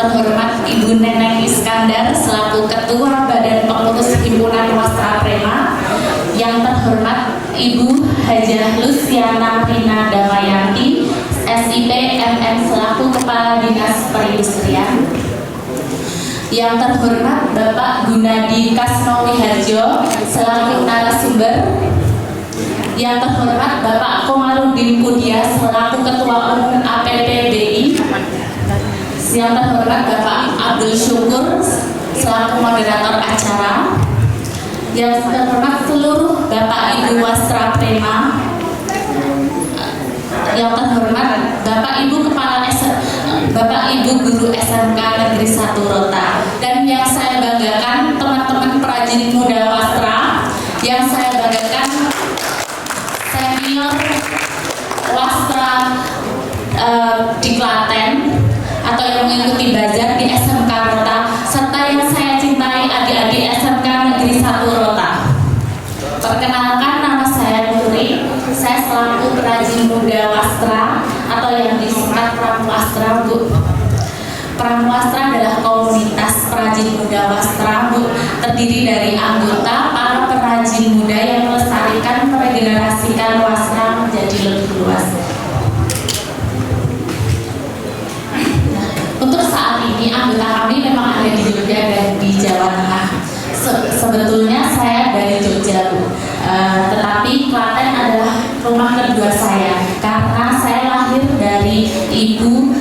terhormat Ibu Neneng Iskandar selaku Ketua Badan Pengurus Himpunan Wastra Prema, yang terhormat Ibu Hajah Luciana Rina Damayanti, SIP MM selaku Kepala Dinas Perindustrian, yang terhormat Bapak Gunadi Kasnowiharjo selaku narasumber, yang terhormat Bapak Komarudin Pudia selaku Ketua Umum APPBI, yang terhormat Bapak Abdul Syukur selaku moderator acara, yang terhormat seluruh Bapak Ibu Wastra Prema, yang terhormat Bapak Ibu Bapak Ibu Guru SMK Negeri 1 Rota, dan yang saya banggakan teman-teman perajin muda wastra, yang saya banggakan senior wastra di Klaten atau yang mengikuti bazar di SMK Rota, serta yang saya cintai adik-adik SMK Negeri 1 Rota. Perkenalkan, nama saya Nuri, saya selaku perajin muda wastra atau yang disingkat Pramuwastra, Bu. Pramuwastra adalah komunitas perajin muda wastra, Bu, terdiri dari anggota para perajin muda yang melestarikan meregenerasikan wastra menjadi lebih luas. Untuk saat ini anggota kami memang ada di Jogja dan di Jawa Tengah. Sebetulnya saya dari Jogja, Bu. Tetapi Klaten adalah rumah kedua saya karena saya lahir dari ibu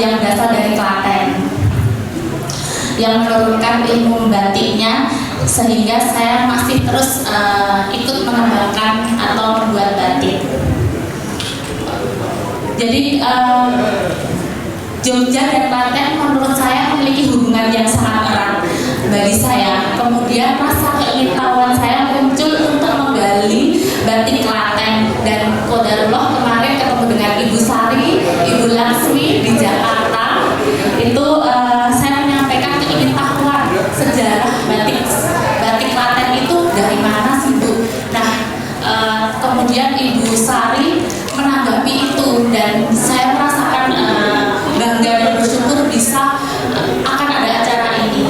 yang berasal dari Klaten, yang menurunkan ilmu batiknya, sehingga saya masih terus ikut mengembangkan atau membuat batik. Jadi Jogja dan Klaten menurut saya memiliki hubungan yang sangat erat bagi saya. Kemudian rasa keingintahuan saya muncul untuk menggali batik Klaten, dan qadarullah kemarin ketemu dengan Ibu Sari, Ibu Laksmi di Jakarta. Itu saya menyampaikan keingintahuan sejarah batik Klaten itu dari mana sih, Bu? Nah, kemudian Ibu Sari menanggapi itu, dan saya merasakan bangga dan bersyukur bisa akan ada acara ini.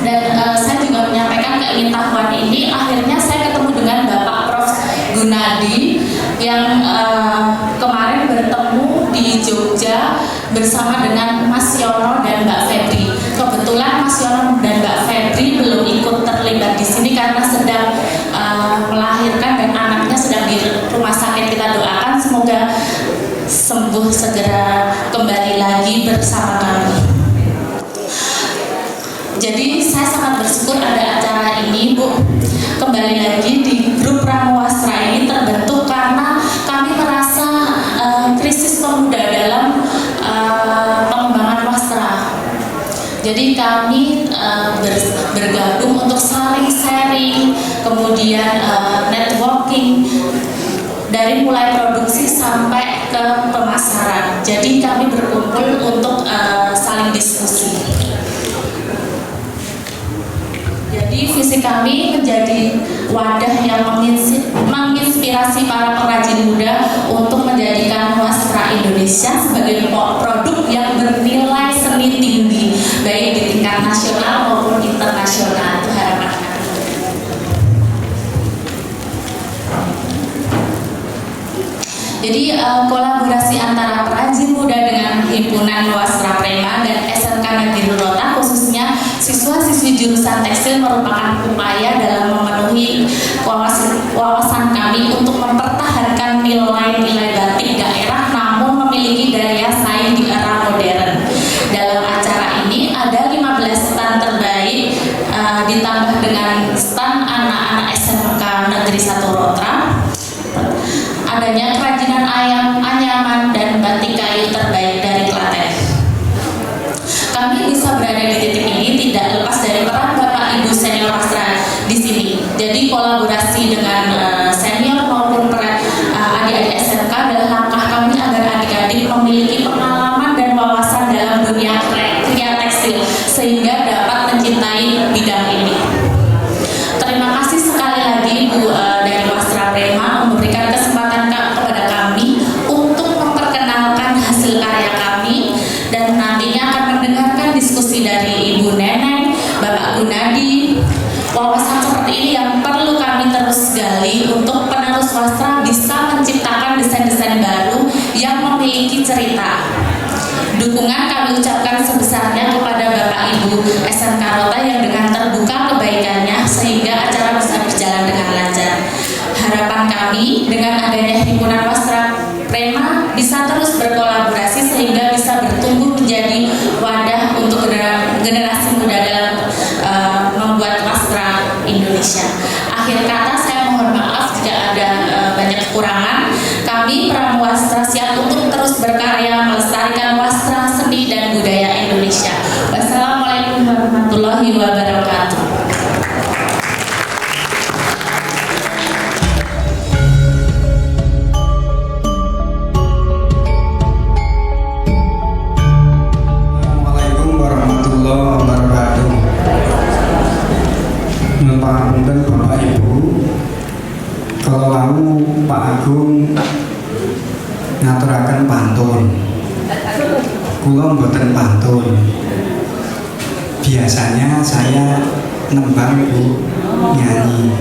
Dan saya juga menyampaikan keingintahuan ini. Akhirnya saya ketemu dengan Bapak Prof. Gunadi yang kemarin bertemu di Jogja bersama dengan Mas Yono dan Mbak Febri. Kebetulan Mas Yono dan Mbak Febri belum ikut terlibat di sini karena sedang melahirkan dan anaknya sedang di rumah sakit. Kita doakan semoga sembuh segera kembali lagi bersama kami. Jadi saya sangat bersyukur ada acara ini, Bu. Kembali lagi di grup Pramuwastra ini terbentuk karena kami merasa krisis pemuda dalam pengembangan wastra. Jadi kami bergabung untuk saling sharing, kemudian networking dari mulai produksi sampai ke pemasaran. Jadi kami berkumpul untuk saling diskusi. Jadi visi kami menjadi wadah yang menginspirasi para perajin muda untuk menjadikan wastra Indonesia sebagai produk yang bernilai seni tinggi, baik di tingkat nasional maupun internasional. Itu harapan kami. Jadi kolaborasi antara perajin muda dengan Himpunan Wastra Prema dan SMK Negeri Rota, khususnya siswa-siswi jurusan tekstil, merupakan upaya dalam memenuhi wawasan kami untuk mempertahankan nilai-nilai batik daerah namun memiliki daya saing di era modern. Dalam acara ini ada 15 stand terbaik ditambah dengan stand anak-anak SMK Negeri 1 Rota. Adanya kerajinan anyaman dan batik kayu terbaik dari Klaten. Kami bisa berada di titik ini tidak lepas dari peran Bapak Ibu senior wastra di sini. Jadi kolaborasi dengan senior maupun adik-adik SMK adalah Wawasan seperti ini yang perlu kami terus gali untuk penerus wasra bisa menciptakan desain-desain baru yang memiliki cerita. Dukungan kami ucapkan sebesarnya kepada Bapak Ibu SMK Rota yang dengan terbuka kebaikannya sehingga acara bisa berjalan dengan lancar. Harapan kami dengan adanya himpunan wasra Prema bisa terus berkolaborasi sehingga bisa bertumbuh menjadi wadah untuk generasi muda dalam membuat wasra Indonesia. Akhir kata saya mohon maaf jika ada banyak kekurangan. Kami Pramuwastra siap untuk terus berkarya melestarikan wasra, seni dan budaya Indonesia. Wassalamualaikum warahmatullahi wabarakatuh. Assalamualaikum warahmatullahi wabarakatuh. Numpang Bapak Ibu, kalau kamu Pak Agung ngaturaken pantun, kula mboten pantun. Biasanya saya nembang Bu nyanyi.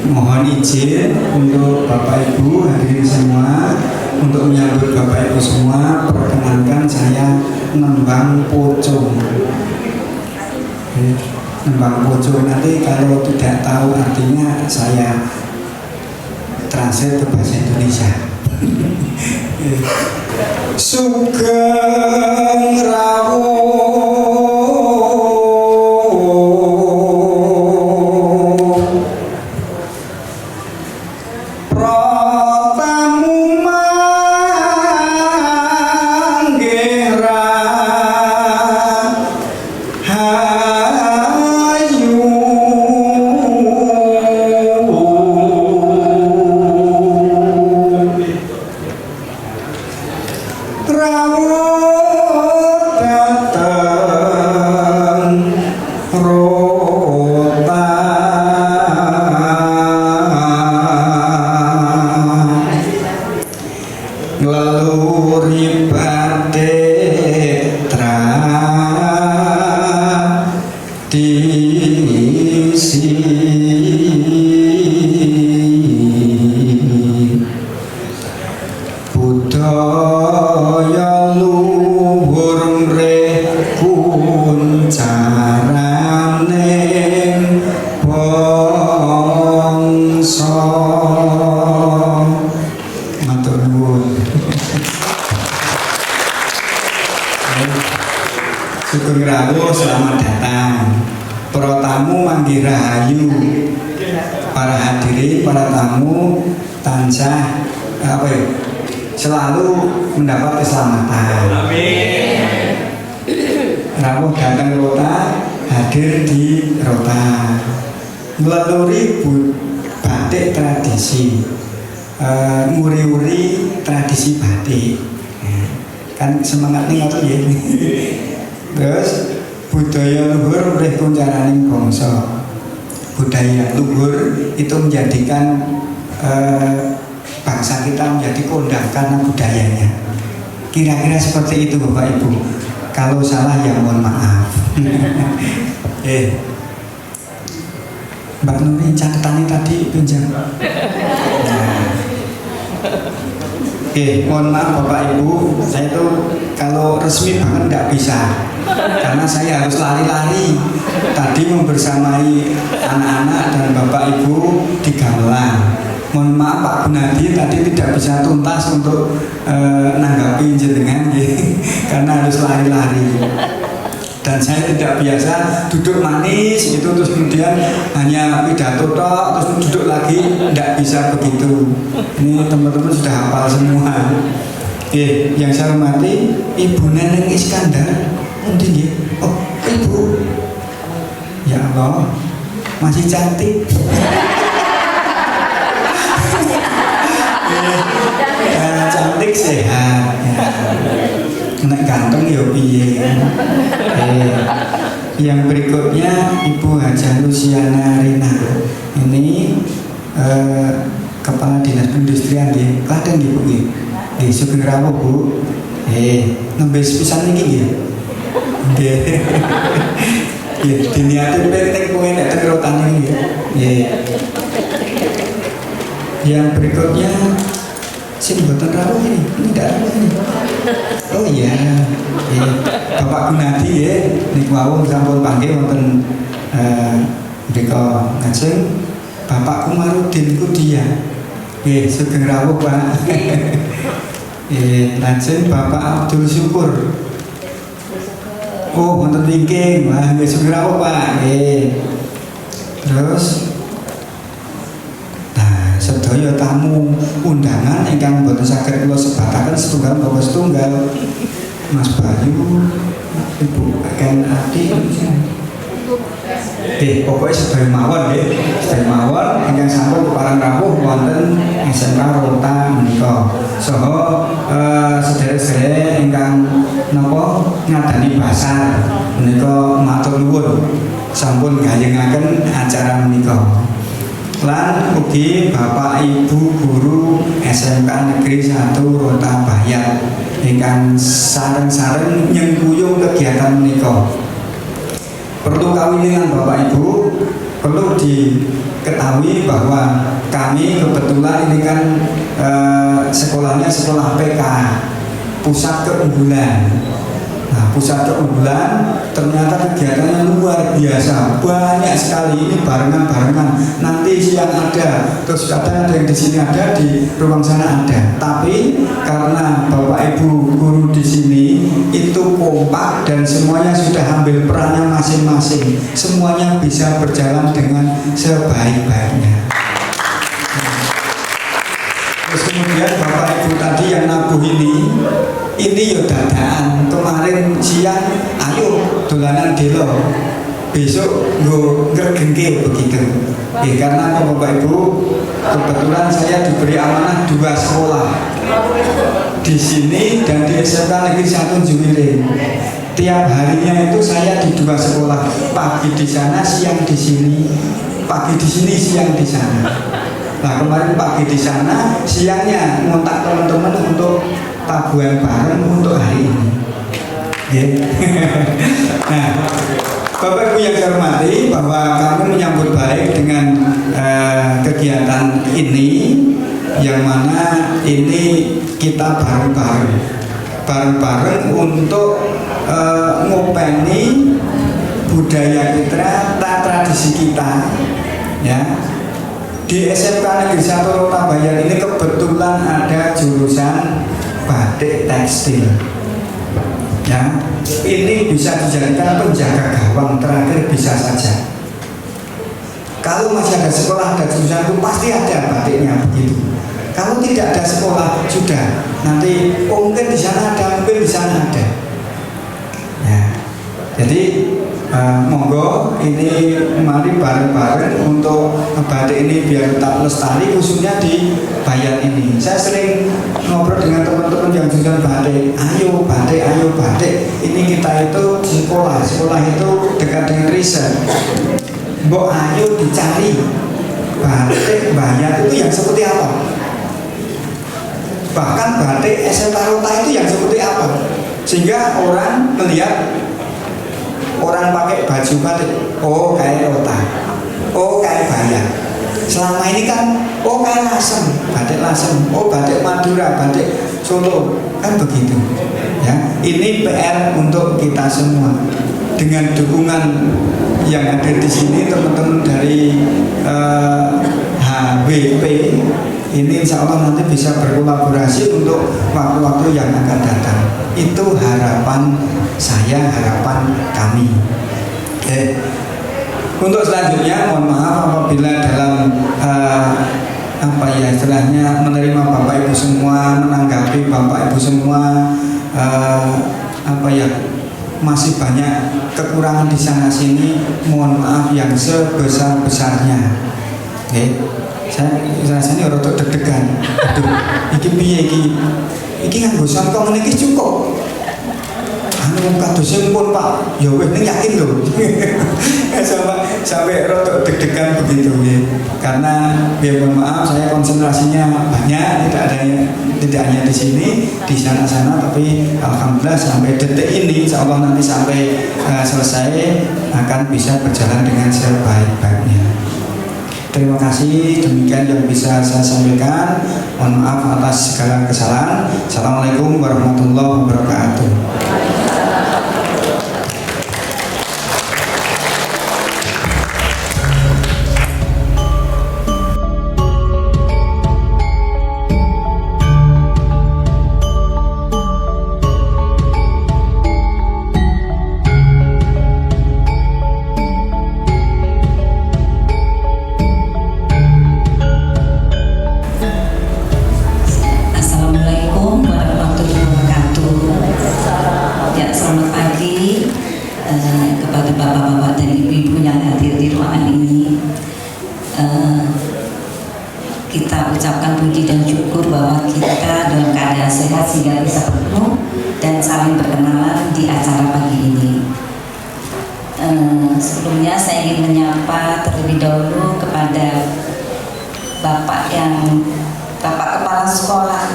Mohon izin untuk Bapak Ibu hadirin semua, untuk menyambut Bapak Ibu semua, perkenankan saya nembang pocong. Nembang pocong, nanti kalau tidak tahu artinya saya translate ke bahasa Indonesia. Sugeng rawuh pratamu manggih rahayu rawuh dateng Rota ngeluri batik tradisi budaya luhur mreh kuncaraning bangsa. Matur nuwun. Sugeng rawuh, selamat datang. Para tamu manggih rahayu. Para hadirin, para tamu tansah selalu mendapat keselamatan. Amin. Rawuh datang Rota, hadir di Rota. Melalui batik tradisi, nguri-uri tradisi batik. Kan semangatnya ngoten nggih. Terus budaya luhur mrih kuncaraning bangsa. Budaya luhur itu menjadikan bangsa kita menjadi kondang karena budayanya. Kira-kira seperti itu Bapak Ibu. Kalau salah ya mohon maaf. Mbak Nuri catatannya tadi pinjam. Mohon maaf Bapak Ibu, saya itu kalau resmi banget nggak bisa karena saya harus lari-lari. Tadi membersamai anak-anak dan Bapak Ibu di gamelan. Mohon maaf Pak Gunadi tadi tidak bisa tuntas untuk nanggapi jenengan karena harus lari-lari. Dan saya tidak biasa duduk manis itu terus kemudian hanya pidato tok terus duduk lagi, tidak bisa begitu. Ini teman-teman sudah hafal semua. Yang saya hormati Ibu Neneng Iskandar. Mungkin oh Ibu, ya Allah masih cantik. Cantik sehat. Nek ganteng ya piye. Yang berikutnya Ibu Hajah Luciana Rina. Ini Kepala Dinas Perindustrian nggih. Klaten nggih Bu nggih. Nggih sugeng rawuh Bu. Nembe sepisan niki nggih. Nggih. Nggih diniati penting kowe nek teng Rotan iki nggih. Ya. Yang berikutnya sing boten rawuh ini tidak rawuh ini. Oh iya, Bapak Gunadi ya, niku wau sampun panggih wonten mrika ngajeng Bapak Kumarudin ku dia. Nggih, sugeng rawuh Pak. Lajeng Bapak Abdul Syukur. Oh, wonten wingking. Wah, nggih sugeng rawuh Pak. Terus sedaya tamu undangan ingkang boten saged kula sebataken setunggal bapak setunggal Mas Bayu, Ibu Ken Adi. Pokoknya sedaya mawon nggih, sedaya mawon ingkang sampun kepareng rawuh wonten SMK Rota menika. Saha sedherek-sedherek ingkang napa ngadani basar menika matur nuwun sampun gayengaken acara menika. Lan ugi Bapak Ibu guru SMK Negeri 1 Rota Bayat ingkang sareng-sareng nyengkuyung kegiatan menika. Perlu kawiningan Bapak Ibu, perlu diketahui bahwa kami kebetulan ini kan sekolahnya sekolah PK, pusat keunggulan. Nah, pusat keunggulan ternyata kegiatannya luar biasa, banyak sekali. Ini barengan-barengan. Nanti siang ada, terus kadang ada yang di sini ada, di ruang sana ada. Tapi karena Bapak Ibu guru di sini itu kompak dan semuanya sudah ambil perannya masing-masing, semuanya bisa berjalan dengan sebaik-baiknya. Terus kemudian Bapak Ibu tadi yang nabuh ini ya dadaan. Kemarin siang ayo dolanan delo, besok nggo ngergengke begitu. Karena Bapak Ibu kebetulan saya diberi amanah 2 sekolah di sini dan di SMK Negeri 1 Juwiring. Tiap harinya itu saya di 2 sekolah, pagi di sana, siang di sini, pagi di sini, siang di sana. Nah kemarin pagi di sana, siangnya ngontak teman-teman untuk tabuhan bareng untuk hari ini. Nah, Bapak Ibu yang saya hormati, bahwa kami menyambut baik dengan kegiatan ini, yang mana ini kita bareng-bareng untuk ngopeni budaya kita, tradisi kita, ya. Di SMK Negeri 1 Rota Bayat ini kebetulan ada jurusan batik tekstil. Ya, ini bisa dijadikan penjaga gawang terakhir bisa saja. Kalau masih ada sekolah, ada jurusan itu pasti ada batiknya begitu. Kalau tidak ada sekolah sudah nanti mungkin di sana ada, mungkin di sana ada. Ya, jadi monggo ini mari bareng-bareng untuk batik ini biar tetap lestari, khususnya di Bayat ini. Saya sering ngobrol dengan teman-teman yang jurusan batik, ayo batik. Ini kita itu sekolah itu dekat dengan riset. Mbok ayo dicari batik Bayat itu yang seperti apa. Bahkan batik SMK Rota itu yang seperti apa, sehingga orang melihat orang pakai baju batik, oh kayak Rota, oh kayak Bayat. Selama ini kan, oh kayak Lasem, batik Lasem, oh batik Madura, batik Solo, kan begitu. Ya, ini PR untuk kita semua. Dengan dukungan yang ada di sini, teman-teman dari HWP, ini insya Allah nanti bisa berkolaborasi untuk waktu-waktu yang akan datang. Itu harapan saya, harapan kami. Untuk selanjutnya mohon maaf apabila dalam istilahnya menerima Bapak Ibu semua, menanggapi Bapak Ibu semua masih banyak kekurangan di sana sini, mohon maaf yang sebesar-besarnya. Saya rasanya rada deg-degan. Aduh, iki piye iki nganggo sound komunikasi cukup. Kadosnya pun Pak, ya weh ini yakin loh. sampai rada deg-degan begitu ya. Karena ya mohon maaf saya konsentrasinya banyak, tidak hanya di sini, di sana-sana, tapi alhamdulillah sampai detik ini insya Allah nanti sampai selesai akan bisa berjalan dengan sebaik-baiknya. Terima kasih, demikian yang bisa saya sampaikan. Mohon maaf atas segala kesalahan. Assalamualaikum warahmatullahi wabarakatuh. Assalamualaikum warahmatullahi wabarakatuh. Ya, selamat pagi kepada bapak-bapak dan ibu-ibu yang hadir di ruangan ini. Kita ucapkan puji dan syukur bahwa kita dalam keadaan sehat sehingga bisa bertemu dan saling berkenalan di acara pagi ini. Sebelumnya saya ingin menyapa terlebih dahulu kepada Bapak Kepala Sekolah,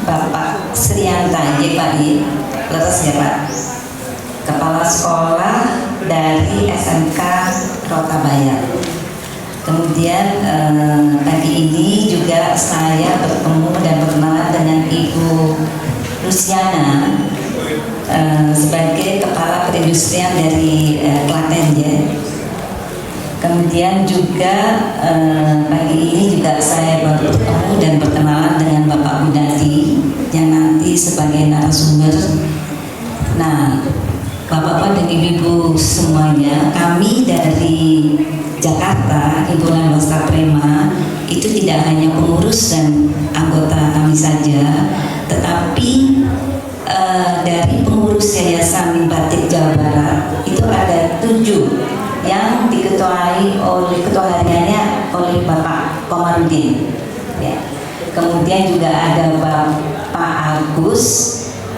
Bapak Srianta JPI, leres ya Pak, Kepala Sekolah dari SMK Rotabaya. Kemudian pagi ini juga saya bertemu dan berkenalan dengan Ibu Luciana sebagai Kepala Perindustrian dari Klaten ya. Kemudian juga pagi ini juga saya baru bertemu dan berkenalan dengan Bapak Bundati yang nanti sebagai narasumber. Nah, Bapak-bapak dan Ibu-ibu semuanya, kami dari Jakarta, Himpunan Wastra Prema itu tidak hanya pengurus dan anggota kami saja, tetapi dari pengurus Yayasan Batik Jawa Barat itu ada 7 yang diketuai oleh ketua hariannya oleh Bapak Komarudin. Ya. Kemudian juga ada Bapak Agus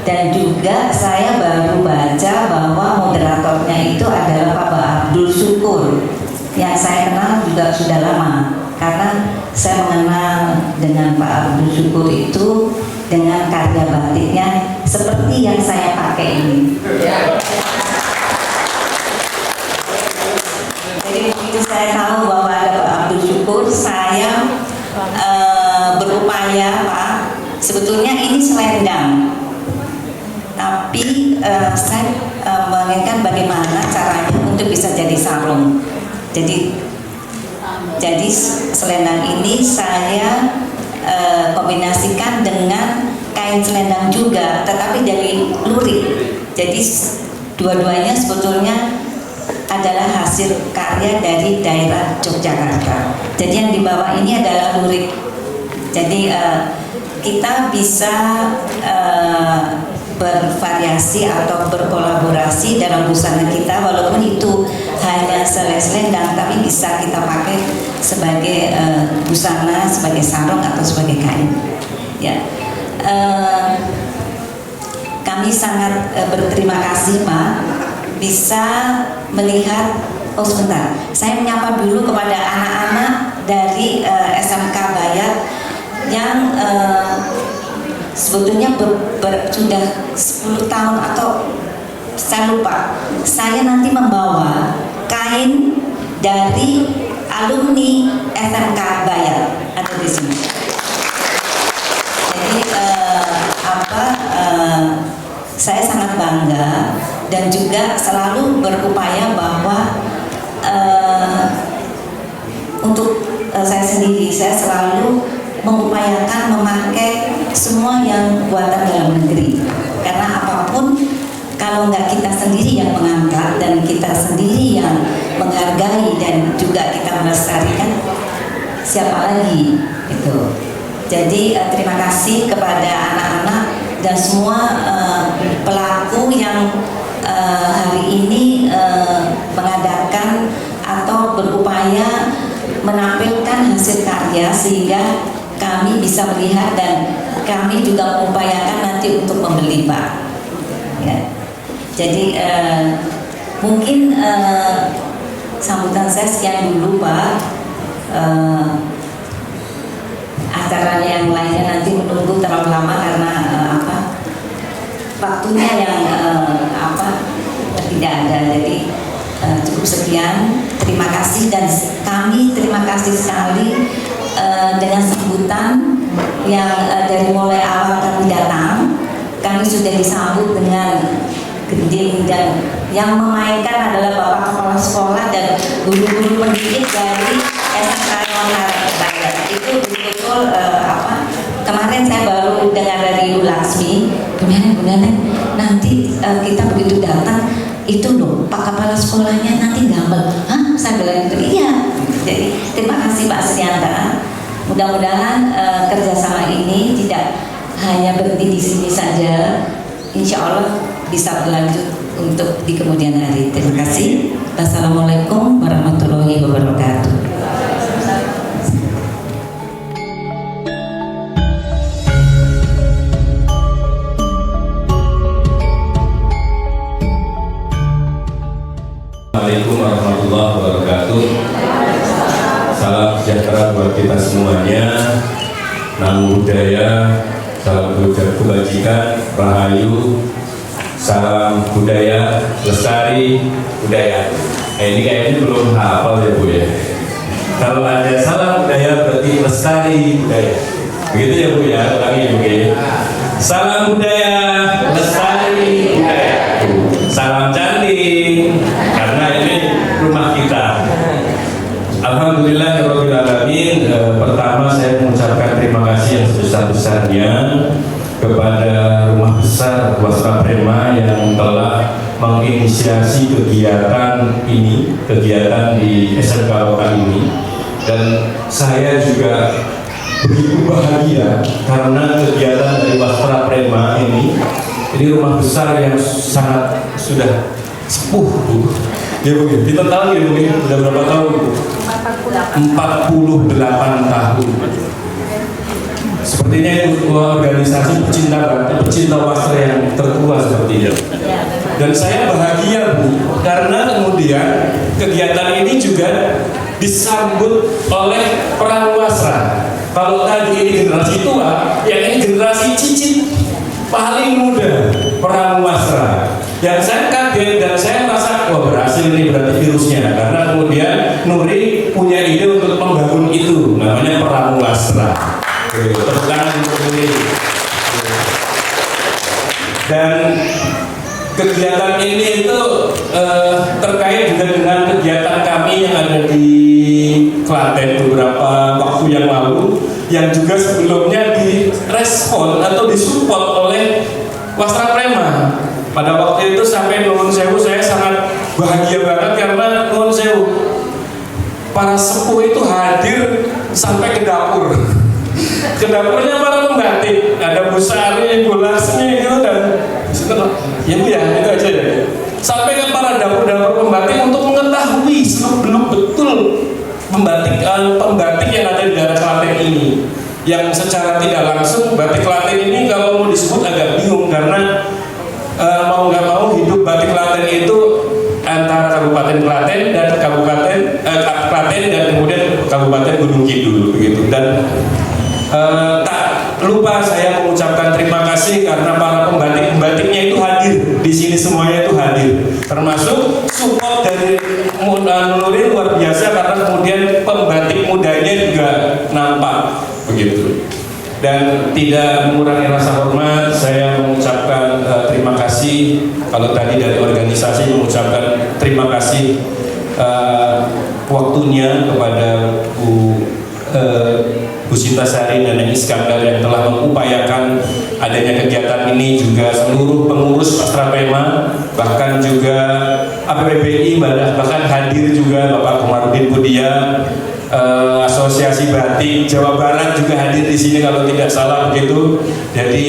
dan juga saya baru baca bahwa moderatornya itu adalah Bapak Abdul Syukur yang saya kenal juga sudah lama karena saya mengenal dengan Pak Abdul Syukur itu dengan karya batiknya seperti yang saya pakai ini. Jadi begitu saya tahu bahwa ada Pak Abdul Syukur, saya berupaya Pak, sebetulnya ini selendang, tapi saya menginginkan bagaimana caranya untuk bisa jadi sarung. Jadi selendang ini saya kombinasikan dengan kain selendang juga, tetapi dari lurik. Jadi dua-duanya sebetulnya adalah hasil karya dari daerah Yogyakarta. Jadi yang di bawah ini adalah lurik. Jadi kita bisa bervariasi atau berkolaborasi dalam busana kita, walaupun itu hanya selendang, tapi bisa kita pakai sebagai busana, sebagai sarung atau sebagai kain. Ya, kami sangat berterima kasih Pak bisa melihat. Oh sebentar, saya menyapa dulu kepada anak-anak dari SMK Bayat yang sebetulnya sudah 10 tahun atau saya lupa. Saya nanti membawa kain dari alumni SMK Bayat ada di sini. Jadi saya sangat bangga dan juga selalu berupaya bahwa untuk saya sendiri, saya selalu mengupayakan memakai semua yang buatan dalam negeri, karena apapun kalau nggak kita sendiri yang mengangkat dan kita sendiri yang menghargai dan juga kita melestarikan, siapa lagi itu. Jadi terima kasih kepada anak-anak dan semua pelaku yang hari ini mengadakan atau berupaya menampilkan hasil karya sehingga kami bisa melihat dan kami juga mengupayakan nanti untuk membeli Pak. Ya. Jadi mungkin sambutan saya sekian dulu Pak. Acaranya yang lainnya nanti menunggu terlalu lama karena waktunya yang tidak ada. Jadi cukup sekian. terima kasih, dan kami terima kasih sekali dengan sambutan yang dari mulai awal kami datang, kami sudah disambut dengan gending, dan yang memainkan adalah Bapak Kepala Sekolah dan guru-guru pendidik dari SMK Nonaraya. Itu betul-betul kemarin saya baru dengar dari Bu Laksmi, benar-benar nanti kita begitu datang itu loh Pak Kepala Sekolahnya nanti gambar. Hah? Saya bilang gitu, iya. Jadi terima kasih Pak Srianta. Mudah-mudahan kerjasama ini tidak hanya berhenti di sini saja. Insya Allah bisa berlanjut untuk di kemudian hari. Terima kasih. Wassalamualaikum warahmatullahi wabarakatuh. Assalamualaikum warahmatullahi wabarakatuh. Salam sejahtera buat kita semuanya. Namo Buddhaya, salam kebajikan, rahayu, salam budaya, lestari budaya. Ini kayaknya belum hafal ya Bu ya. Kalau ada salam budaya berarti lestari budaya. Begitu ya Bu ya, ulangi ya Bu ya. Salam budaya, lestari budaya. Salam cantik, karena ini rumah kita. Alhamdulillahirrahmanirrahim. Pertama saya mengucapkan terima kasih yang sebesar-besarnya kepada Rumah Besar Wasra Prema yang telah menginisiasi kegiatan ini, kegiatan di SMK lokal ini. Dan saya juga begitu bahagia karena kegiatan dari Wasra Prema ini rumah besar yang sangat sudah sepuh Bu. Ya Bu, kita tahu ya Bu, sudah berapa tahun Bu? 48 tahun. Sepertinya itu organisasi pecinta wasra yang tertua sepertinya. Dan saya bahagia Bu, karena kemudian kegiatan ini juga disambut oleh perang wasra. Kalau tadi ini generasi tua, yang ini generasi cicit paling muda perang wasra. Yang saya kaget dan saya merasa wah berhasil ini berarti virusnya, karena kemudian Nuri punya ide untuk membangun itu, namanya perang wasra. Tepuk tangan untuk Nuri. Dan kegiatan ini itu terkait juga dengan kegiatan kami yang ada di Klaten beberapa waktu yang lalu, yang juga sebelumnya direspon atau disupport oleh Wasra Prema. Pada waktu itu sampai nuwun sewu, saya sangat bahagia banget karena nuwun sewu para sepuh itu hadir sampai ke dapur. Ke dapurnya para pembatik, ada Bu Sari, Bu Lasmi gitu, dan ya Bu ya, itu aja ya. Sampai ke para dapur-dapur pembatik untuk mengetahui seluk-beluk betul pembatik yang ada di daerah Klaten ini. Yang secara tidak langsung batik Klaten ini kalau mau disebut agak bingung, karena mau nggak mau hidup batik Klaten itu antara Kabupaten Klaten dan Klaten dan kemudian Kabupaten Gunung Kidul begitu. Dan tak lupa saya mengucapkan terima kasih karena para pembatik-pembatiknya itu hadir di sini, semuanya itu hadir, termasuk support dari Nuri luar biasa karena kemudian pembatik mudanya juga nampak begitu. Dan tidak mengurangi rasa hormat, saya mengucapkan terima kasih. Kalau tadi dari organisasi mengucapkan terima kasih waktunya kepada Bu Sintasari dan Neng Iskandar yang telah mengupayakan adanya kegiatan ini, juga seluruh pengurus Wasra Prema, bahkan juga APPBI, bahkan hadir juga Bapak Komarudin Budia, Asosiasi Batik Jawa Barat juga hadir di sini kalau tidak salah begitu. Jadi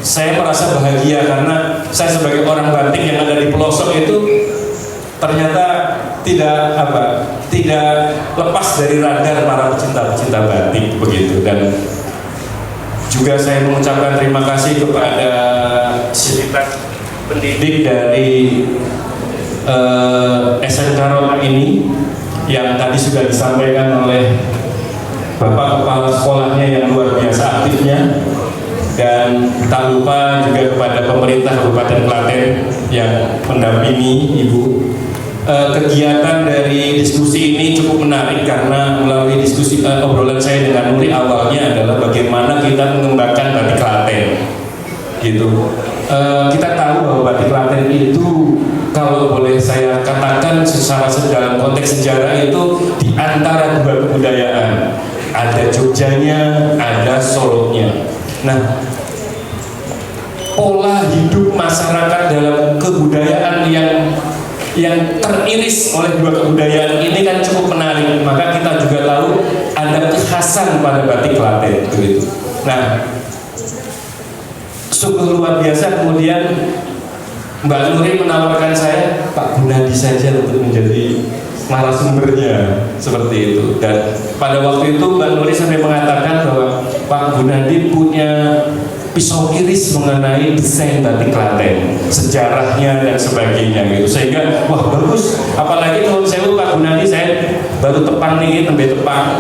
saya merasa bahagia karena saya sebagai orang batik yang ada di pelosok itu ternyata tidak lepas dari radar para pecinta batik begitu. Dan juga saya mengucapkan terima kasih kepada sivitas pendidik dari SMK Rotan ini yang tadi sudah disampaikan oleh Bapak Kepala Sekolahnya yang luar biasa aktifnya. Dan tak lupa juga kepada pemerintah Kabupaten Klaten yang mendampingi Ibu kegiatan dari diskusi ini cukup menarik karena melalui diskusi obrolan saya dengan Nuri awalnya adalah bagaimana kita mengembangkan batik Klaten, gitu. Kita tahu bahwa batik Klaten itu kalau boleh saya katakan secara dalam konteks sejarah itu di antara dua kebudayaan, ada Jogjanya, ada Solonya. Nah, pola hidup masyarakat dalam kebudayaan yang teriris oleh dua kebudayaan ini kan cukup menarik. Maka kita juga tahu ada kekhasan pada batik Klaten, begitu. Nah, sungguh luar biasa kemudian Mbak Nuri menawarkan saya Pak Gunadi saja untuk menjadi narasumbernya, seperti itu. Dan pada waktu itu Mbak Nuri sampai mengatakan bahwa Pak Gunadi punya pisau iris mengenai desain batik Klaten, sejarahnya dan sebagainya gitu. Sehingga wah bagus, apalagi kalau saya Pak Gunadi, saya baru tepang nih, tembe tepang.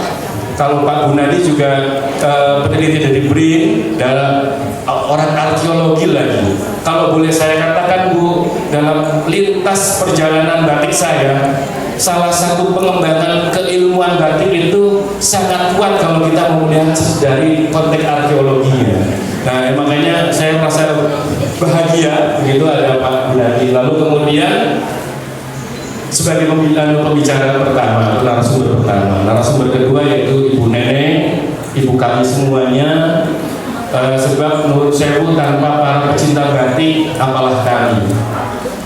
Kalau Pak Gunadi juga peneliti dari BRIN, dalam orang arkeologi lagi. Kalau boleh saya katakan Bu, dalam lintas perjalanan batik saya, salah satu pengembangan keilmuan batik itu sangat kuat kalau kita mau melihat dari konteks arkeologinya. Nah, makanya saya merasa bahagia begitu ada Pak Gunadi. Lalu kemudian sebagai pembicara pertama, narasumber kedua yaitu Ibu Neneng, Ibu kami semuanya. Sebab menurut saya tanpa para pecinta batik apalah kami.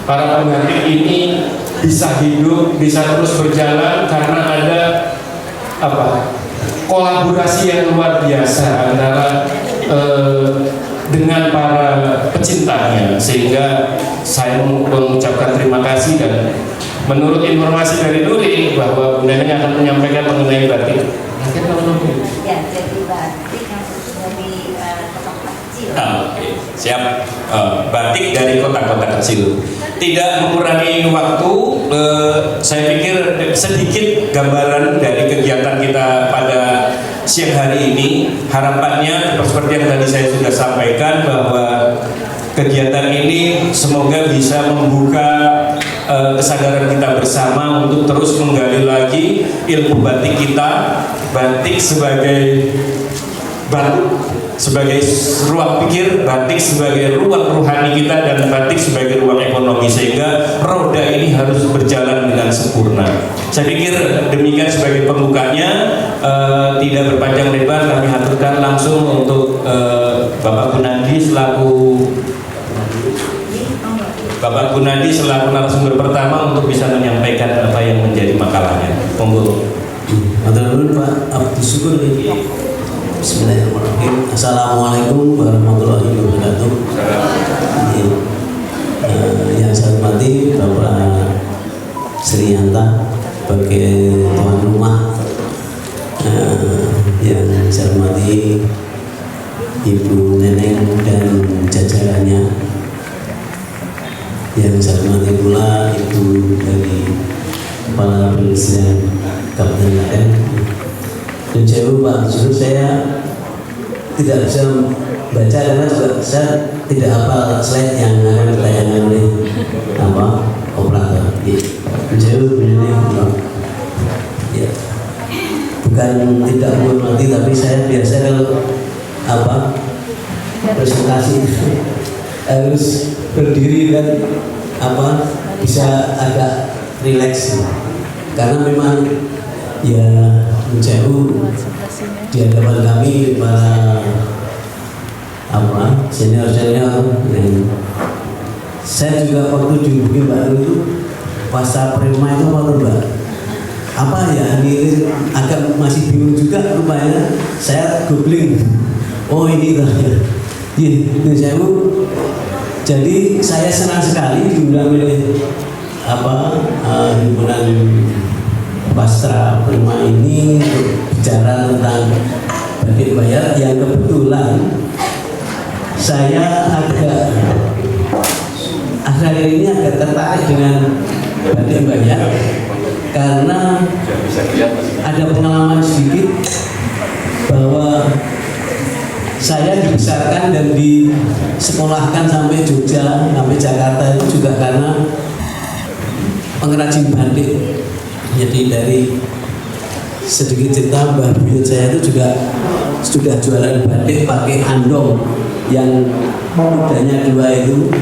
Para pembatik ini bisa hidup, bisa terus berjalan karena ada kolaborasi yang luar biasa antara dengan para pecintanya, sehingga saya mengucapkan terima kasih. Dan menurut informasi dari Nuri bahwa Bu Neneng akan menyampaikan mengenai batik. Ya, jadi batik yang dari kota kecil. Oke, siap. Batik dari kota-kota kecil. Tidak mengurangi waktu, saya pikir sedikit gambaran dari kegiatan kita pada siang hari ini. Harapannya seperti yang tadi saya sudah sampaikan bahwa kegiatan ini semoga bisa membuka kesadaran kita bersama untuk terus menggali lagi ilmu batik kita, batik sebagai ruang pikir, batik sebagai ruang rohani kita, dan batik sebagai ruang ekonomi, sehingga roda ini harus berjalan dengan sempurna. Saya pikir demikian sebagai pembukanya. Tidak berpanjang lebar, kami haturkan langsung untuk Bapak Gunadi selaku narasumber pertama untuk bisa menyampaikan apa yang menjadi makalahnya. Monggo. Matur Pak Abdus Syukur. Bismillahirrahmanirrahim. Assalamualaikum warahmatullahi wabarakatuh. Yang saya hormati Bapak Sri Yanta sebagai tuan rumah, yang saya hormati Ibu Neneng dan jajarannya, yang saya hormati pula Ibu dari Kepala Perindustrian Kabupaten Klaten. Dan Pak justru saya tidak bisa baca karena juga saya tidak hafal slide yang akan ditayangkan oleh operator. Jauh ini ya, bukan tidak menghormati, tapi saya biasa kalau presentasi harus berdiri dan bisa agak rileks karena memang ya menjauh di hadapan kami para senior dan saya juga waktu dihubungi Mbak itu pasca prima itu Mbak ini agak masih bingung juga rupanya. Saya googling, oh ini saya jadi saya senang sekali diundang oleh himpunan pasca prima ini untuk bicara tentang batik bayar, yang kebetulan saya akhir-akhir ini agak tertarik dengan batik bayar karena ada pengalaman sedikit bahwa saya dibesarkan dan disekolahkan sampai Jogja, sampai Jakarta itu juga karena pengrajin batik. Jadi dari sedikit cerita, Mbah Buyut saya itu juga sudah jualan batik pakai andong yang mudanya 2 itu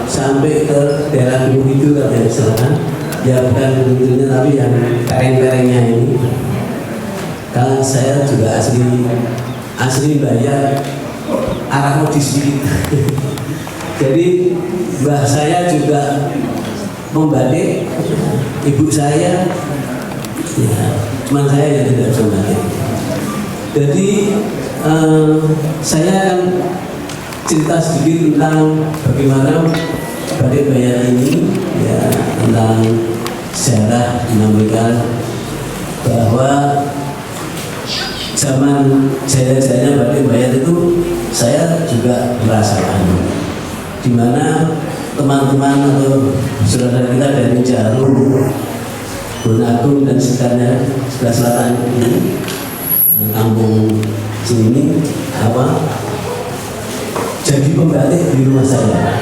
sampai ke daerah Gunung Kidul katanya misalkan, ya bukan Gunung Kidulnya tapi yang pereng-perengnya ini. Kalau saya juga asli bayar arah modis sedikit. Jadi mbah saya juga membatik, ibu saya ya, cuman saya yang tidak bisa membatik. Jadi saya akan cerita sedikit tentang bagaimana batik bayar ini, ya, tentang sejarah dinamika bahwa zaman jaya-jayanya batik bayar itu saya juga merasakan, di mana teman-teman atau saudara kita dari Jarum, Bonagung dan sekitarnya sebelah selatan ini, kampung sini jadi pembatik di rumah saya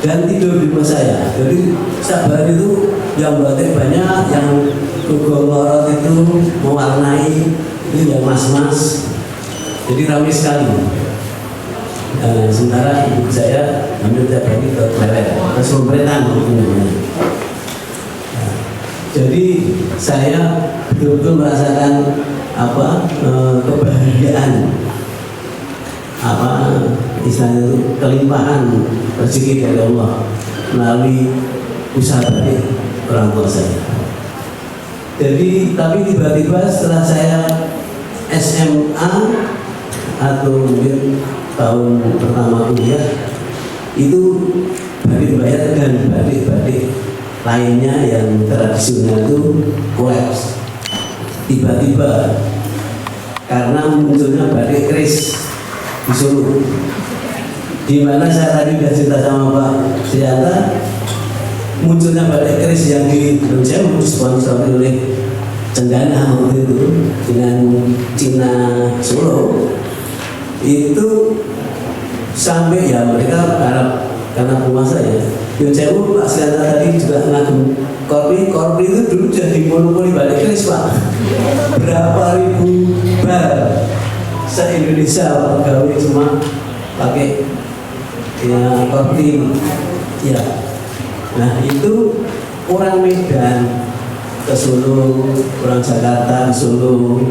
dan tidur di rumah saya. Jadi setiap hari itu yang batik banyak, yang lorot itu mewarnai itu yang mas-mas, jadi ramai sekali. Sementara ibu saya ambil tiap hari ke Pleret, ke Sumberetan namanya. Jadi saya betul-betul merasakan kebahagiaan, istilahnya itu kelimpahan rezeki dari Allah melalui usaha batik orang tua saya. Jadi tapi tiba-tiba setelah saya SMA atau mungkin tahun pertama kuliah itu batik bayar dan batik-batik lainnya yang tradisional itu kolaps tiba-tiba karena munculnya batik keris di Solo, di mana saya tadi sudah cerita sama Pak Sianta, munculnya batik keris yang di Indonesia disponsori oleh Cendana waktu itu dengan Cina Solo itu sampai ya mereka karena penguasa ya. Saya Pak Sianta tadi juga ngagum Korpi itu dulu jadi monopoli batik keris Pak. Berapa ribu bar se-Indonesia pegawai cuma pakai ya Korpi ya. Nah itu orang Medan ke Solo, orang Jakarta ke Solo,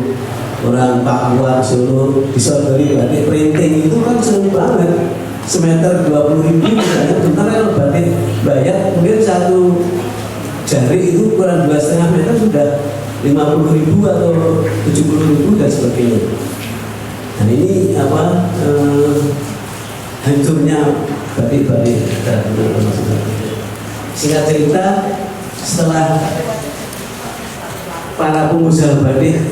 orang Papua ke Solo disodori batik printing itu kan seneng banget. Semeter 20.000 misalnya, bentar kalau batik bayar mungkin satu jari itu ukuran 2,5 meter sudah 50.000 atau 70.000 dan sebagainya. Dan ini hancurnya batik-batik tradisional. Singkat cerita, setelah para pengusaha batik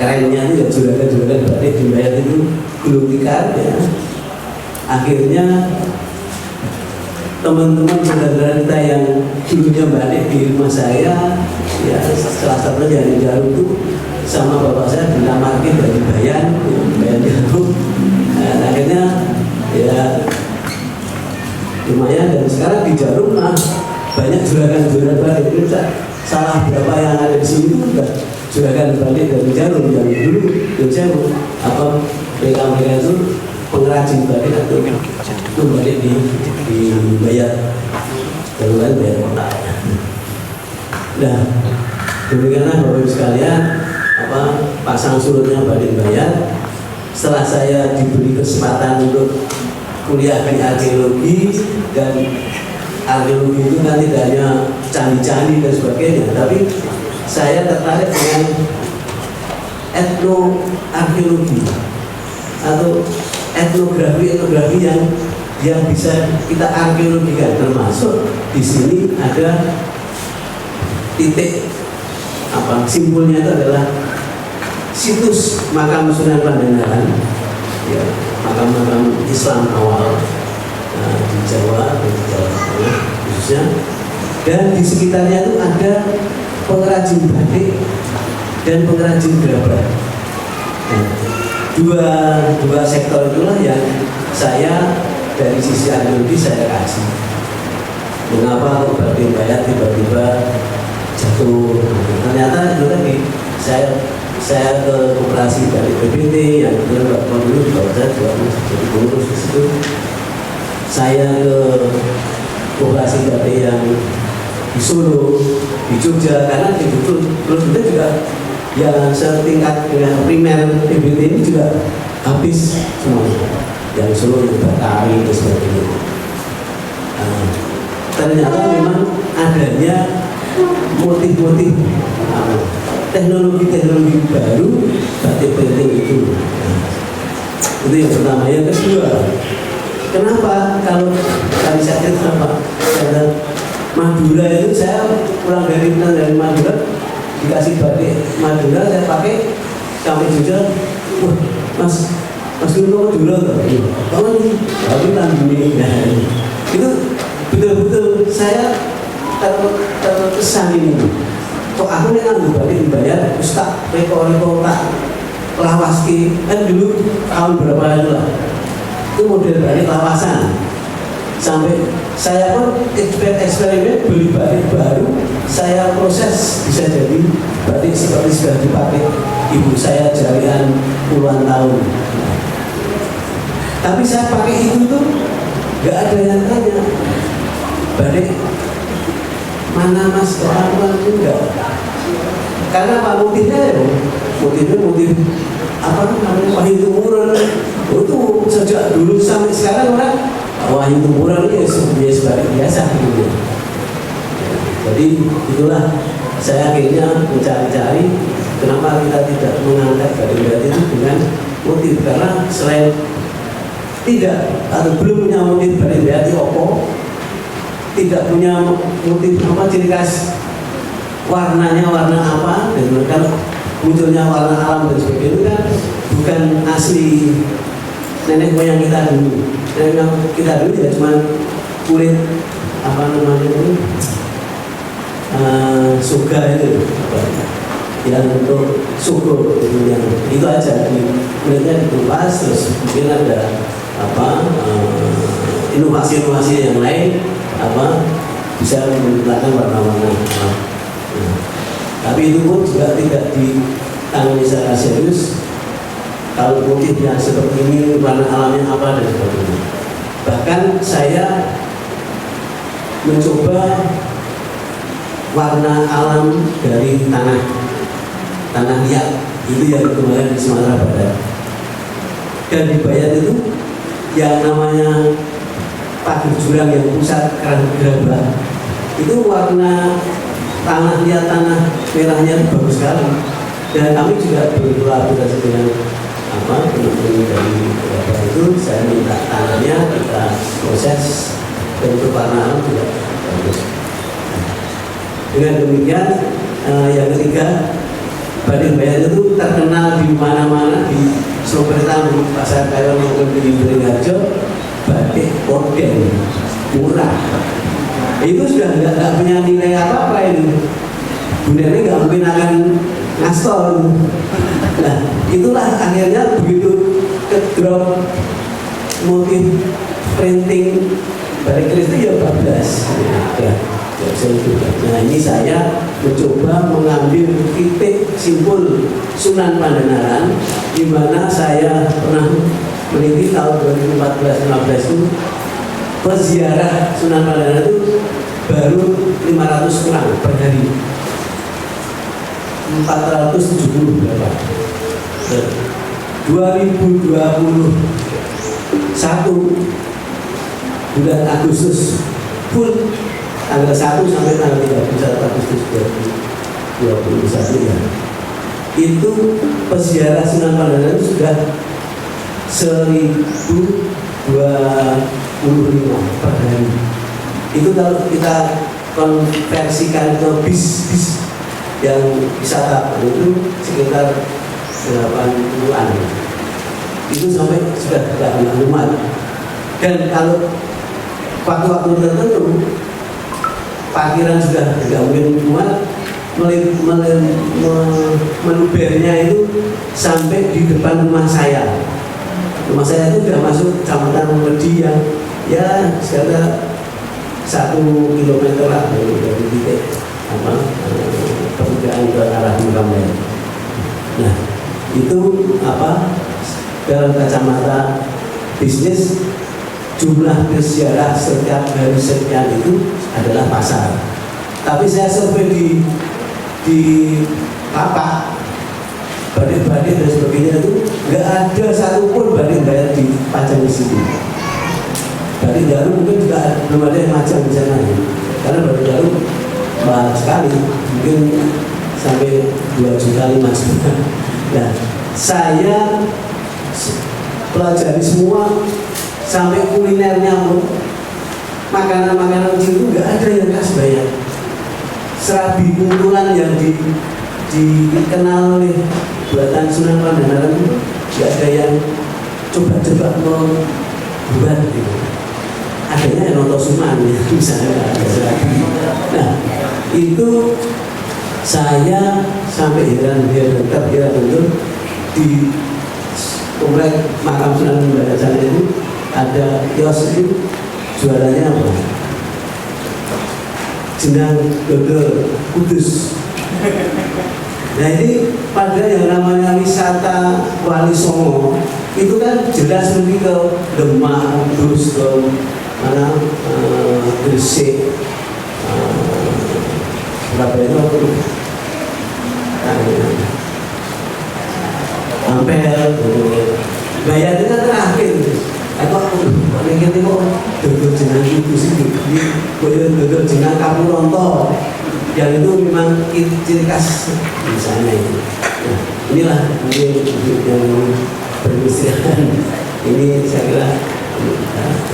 kerennya itu ya juragan batik dibayar itu gulung tikar ya. Akhirnya teman-teman saudara kita yang dulunya batik di rumah saya ya salah satunya dari Jarum itu sama bapak saya dinamarkan dari Bayan Jarum. Nah, akhirnya ya lumayan dan sekarang di Jarum banyak juragan batik itu salah berapa yang ada di sini itu juga juragan batik dari Jarum yang dulu Jarum mereka itu pengrajin batik atau batik dibayar dan bayar kota. Nah, demikianlah Bapak Ibu sekalian pasang surutnya batik bayar. Setelah saya diberi kesempatan untuk kuliah di arkeologi, dan arkeologi itu kan tidak hanya candi-candi dan sebagainya, tapi saya tertarik dengan etnoarkeologi atau etnografi yang bisa kita arkeologikan, termasuk di sini ada titik simpulnya itu adalah situs makam Sunan Pandangaran, ya, makam-makam Islam awal di Jawa Tengah khususnya, dan di sekitarnya itu ada pengrajin batik dan pengrajin gerabah. Dua sektor itulah yang saya dari sisi arkeologi saya kaji. mengapa kok Batin Bayat tiba-tiba jatuh. Ternyata itu tadi saya ke koperasi dari BPT yang kemudian Pak dulu di bawah saya juga jadi pengurus di situ. Saya ke koperasi dari yang di Solo, di Jogja, karena di betul terus kita juga yang setingkat dengan primer BPT ini juga habis semuanya. Yang Solo yang Batari dan sebagainya. Ternyata memang adanya motif-motif teknologi baru batik penting itu. Itu yang pertama. Yang kedua, kenapa kalau kami sakit kenapa? Karena Madura itu saya pulang dari Madura dikasih batik Madura saya pakai sampai Jogja. Wah, Mas Dulu Madura tuh. Kamu nih, tapi ini. Itu betul-betul saya terkesan ini. Kok aku nih nganggo batik dibayar Ustaz reko tak lawaski kan dulu tahun berapa itu lah itu model batik lawasan sampai saya pun eksperimen beli batik baru saya proses bisa jadi batik seperti sudah dipakai ibu saya jarian puluhan tahun. Tapi saya pakai itu tuh nggak ada yang tanya batik mana Mas orang itu enggak, karena apa motifnya motif apa namanya Wahyu Tumuran itu sejak dulu sampai sekarang orang Wahyu Tumuran ini sebagai biasa gitu. Jadi itulah saya akhirnya mencari-cari kenapa kita tidak mengangkat batik itu dengan motif, karena selain tidak atau belum punya motif batik itu tidak punya motif apa ciri khas warnanya warna apa dan mereka munculnya warna alam dan sebagainya itu kan bukan asli nenek moyang kita dulu. Nenek moyang kita dulu ya cuma kulit apa namanya itu soga itu apa, yang untuk suku itu aja kulitnya dikupas terus mungkin ada apa inovasi-inovasi yang lain apa bisa menggunakan warna-warna. Tapi itu pun juga tidak ditangani secara serius. Kalau motifnya seperti ini warna alamnya apa dan sebagainya. Bahkan saya mencoba warna alam dari tanah liat itu yang kemarin di Sumatera Barat. Dan di Bayat itu yang namanya pagar jurang yang pusat Kerang Gerabah itu warna tanah liat tanah merahnya itu bagus sekali. Dan kami juga berkolaborasi dengan apa teman-teman dari Gerabah itu, saya minta tanahnya kita proses bentuk warna alam juga bagus. Dengan demikian yang ketiga, batik Bayat itu terkenal di mana-mana di Surakarta, di Pasar Kayon maupun di Beringharjo, batik orden murah. Itu sudah tidak punya nilai apa-apa ini. Bundanya nggak mungkin akan ngastor. Nah, itulah akhirnya begitu kedrop motif printing batik keris itu ya bablas. Nah ini saya mencoba mengambil titik simpul Sunan Pandanaran, di mana saya pernah meneliti tahun 2014-15 itu peziarah Sunan Pandanaran itu baru 500 kurang per hari, 470 berapa. 2021 bulan Agustus full tanggal 1 sampai tanggal 31 Agustus 2021 ya. Itu peziarah Sunan Pandanaran itu sudah 1025 per hari. Itu kalau kita konversikan ke bis yang wisata itu sekitar 80-an. Itu sampai sudah tidak muat. Dan kalau waktu-waktu tertentu parkiran sudah tidak mungkin muat, melubernya itu sampai di depan rumah saya. Rumah saya itu sudah masuk kecamatan Wedi yang ya sekitar 1 kilometer lah dari titik pertigaan ke arah Mukamben. Nah, itu dalam kacamata bisnis, jumlah berziarah setiap hari sekian itu adalah pasar. Tapi saya survei di lapak, badai-badai dan sebagainya itu nggak ada satupun badai bayar di pajang di situ. Badai jarum mungkin juga belum ada yang macam di sana, karena badai jarum mahal sekali, mungkin sampai 2,5 juta. Nah, saya pelajari semua sampai kulinernya pun, makanan-makanan itu nggak ada yang khas bayar. Serabi Kuntulan yang dikenal oleh buatan Sunan Pandangaran itu nggak ada yang coba-coba membuat gitu. Adanya yang Notosuman ya, misalnya ada serabi. Nah, itu saya sampai terheran itu di komplek makam Sunan Pandangaran itu ada kios itu, jualannya apa? Jenang dodol Kudus. Nah, ini pada yang namanya wisata Wali Songo itu kan jelas lebih ke Demak, Kudus, ke mana Gresik, Surabaya itu Ampel, Bayar itu kan terakhir. Ini kok dodol jenang Kudus itu, dodol jenang Kapuronto, yang itu memang ciri khas di sana itu. Nah, inilah mungkin yang beristirahat. Ini saya kira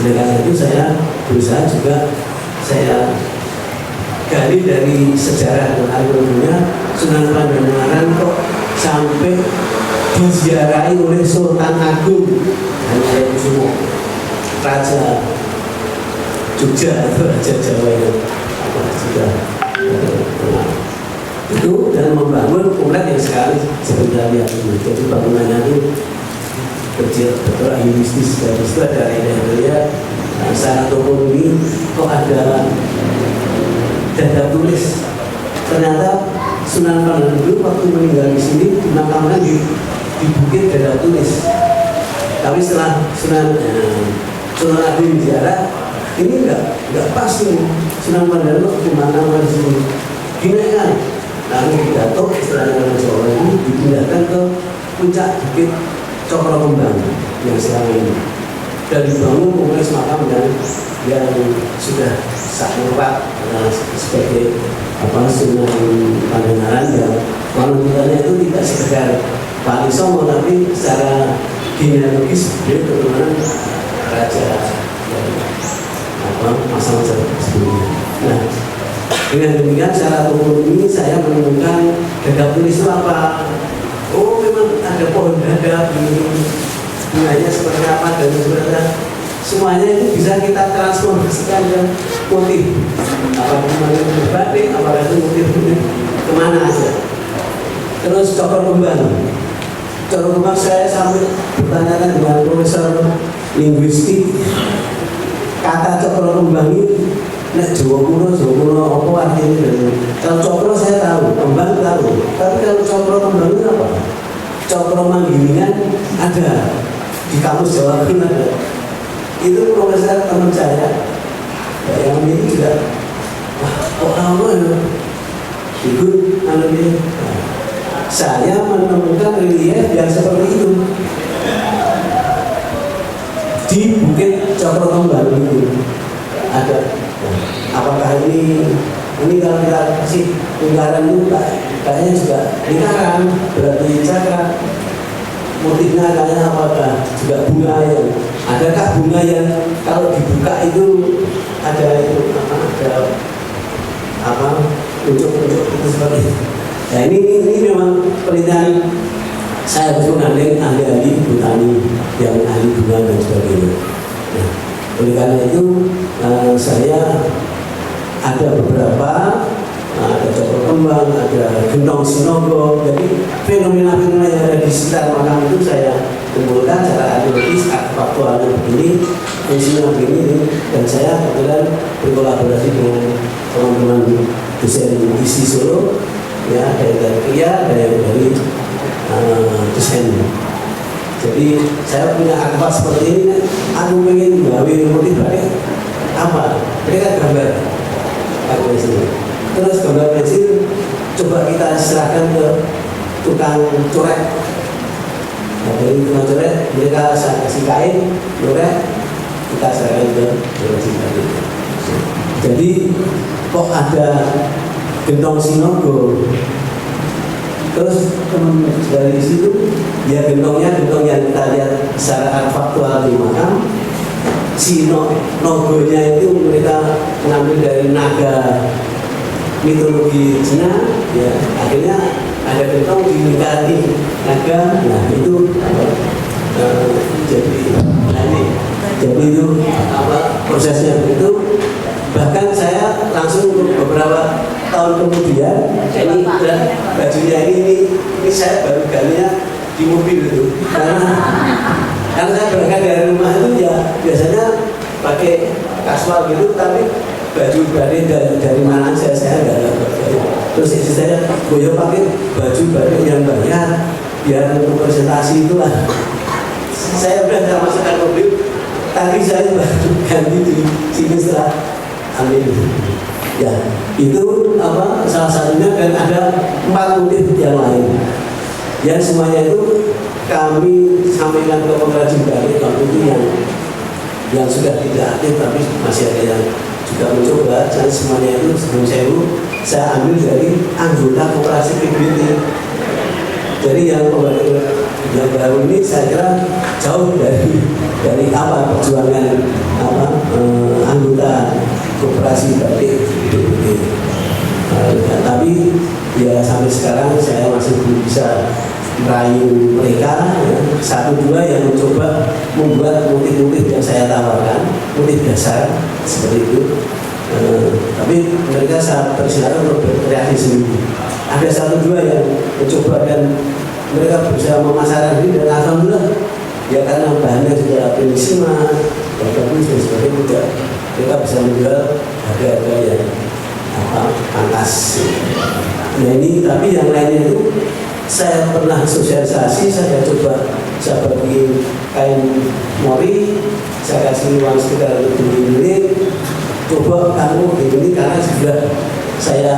dengan itu saya berusaha juga saya gali dari sejarah dan alurnya Sunan Pandangaran kok sampai diziarahi oleh Sultan Agung Hamengkubuwono, Raja Jogja atau Raja Jawa yang sudah itu, dan membangun komplek yang sekali seperti lihat ini. Jadi bangunannya itu kecil, bergerak mistis, dan itu ada area secara toponomi kok ada dada tulis. Ternyata Sunan Pandangaran dulu waktu meninggal di sini dimakamkan di bukit dada tulis. Tapi setelah Sunan Agung ziarah, ini enggak pas nih. Sunan Pandangaran dimakamkan di sini. Dinaikkan, lalu didatuk setelah orang Jawa ini dipindahkan ke puncak bukit Cokro Kembang yang sekarang ini. Dan dibangun kompleks makam dan yang sudah sah tempat sebagai Sunan Pandangaran, yang penuntutannya itu tidak sekedar Wali Songo, tapi secara genealogis dia keturunan raja masa-masa sebelumnya. Nah, dengan demikian secara toponomi saya menemukan dada tulis itu apa? Oh, memang ada pohon dada, bunganya seperti apa dan sebagainya. Semuanya itu bisa kita transformasikan ke motif. Apakah itu batik, apakah itu motif kemana aja. Terus Cokro Kembang. Cokro Kembang saya sampai bertanya dengan profesor linguistik. Kata Cokro Kembang ini, nek Jawa kuno apa artinya? Kalau Cokro saya tahu, Kembang tahu. Tapi kalau Cokro Kembang itu apa? Cokro Manggilingan ada di kamus Jawa Kuno ada. Itu profesor teman saya yang ini juga apa ya? Itu ini. Saya menemukan relief yang seperti itu di Bukit Cokro Kembang itu ada. Apakah ini kalau kita kasih lingkaran itu kayaknya juga lingkaran, berarti cakra. Motifnya kayaknya apakah juga bunga yang adakah bunga yang kalau dibuka itu ada unsur-unsur itu seperti itu. Nah, ini memang penelitian saya harus menggandeng ahli-ahli botani yang ahli bunga dan sebagainya. Nah, oleh karena itu saya ada beberapa, ada Cokro Kembang, ada Gentong Sinogo. Jadi fenomena-fenomena yang ada di sekitar makam itu saya kumpulkan secara analitis faktualnya begini, fungsinya begini, dan saya kebetulan berkolaborasi dengan teman-teman dosen ISI Solo, ya dari KIA, dari dosen. Jadi saya punya akbar seperti ini, aku pengen gawe motif balik apa? Mereka gambar pensil. Terus gambar pensil coba kita serahkan ke tukang coret. Nah, dari tukang coret mereka kasih kain, coret, kita serahkan ke pensil tadi. Jadi kok ada gentong sinogo. Terus dari situ ya gentong yang kita lihat secara faktual di makam, si nogonya itu mereka mengambil dari naga mitologi Cina, ya akhirnya ada gentong dilingkari naga. Nah itu jadi itu prosesnya begitu. Bahkan saya langsung beberapa tahun kemudian ini bajunya ini saya baru gantinya di mobil itu, karena saya berangkat dari rumah itu ya biasanya pakai kasual gitu, tapi baju batik dari mana saya nggak tahu. Terus istri saya boyo pakai baju batik yang banyak biar untuk presentasi itulah. Saya udah nggak masukkan mobil, tapi saya baru ganti di sini setelah amin. Ya, itu salah satunya, dan ada 4 motif yang lain. Yang semuanya itu kami sampaikan ke pengrajin batik waktu itu yang sudah tidak aktif, tapi masih ada yang juga mencoba. Dan semuanya itu sebelum saya ambil dari anggota koperasi PBT. Jadi yang baru ini saya kira jauh dari perjuangan anggota koperasi batik PBT. Tapi ya sampai sekarang saya masih belum bisa merayu mereka, ya. 1-2 yang mencoba membuat motif-motif yang saya tawarkan, motif dasar seperti itu. Tapi mereka saya persilakan untuk berkreasi sendiri. Ada 1-2 yang mencoba dan mereka berusaha memasarkan diri, dan alhamdulillah ya karena bahannya juga primisima dan bagus dan sebagainya, juga mereka bisa menjual harga-harga yang pantas. Nah ini, tapi yang lainnya itu saya pernah sosialisasi, saya coba saya bagi kain mori, saya kasih uang sekitar 7 menit, coba kamu ini, karena sudah saya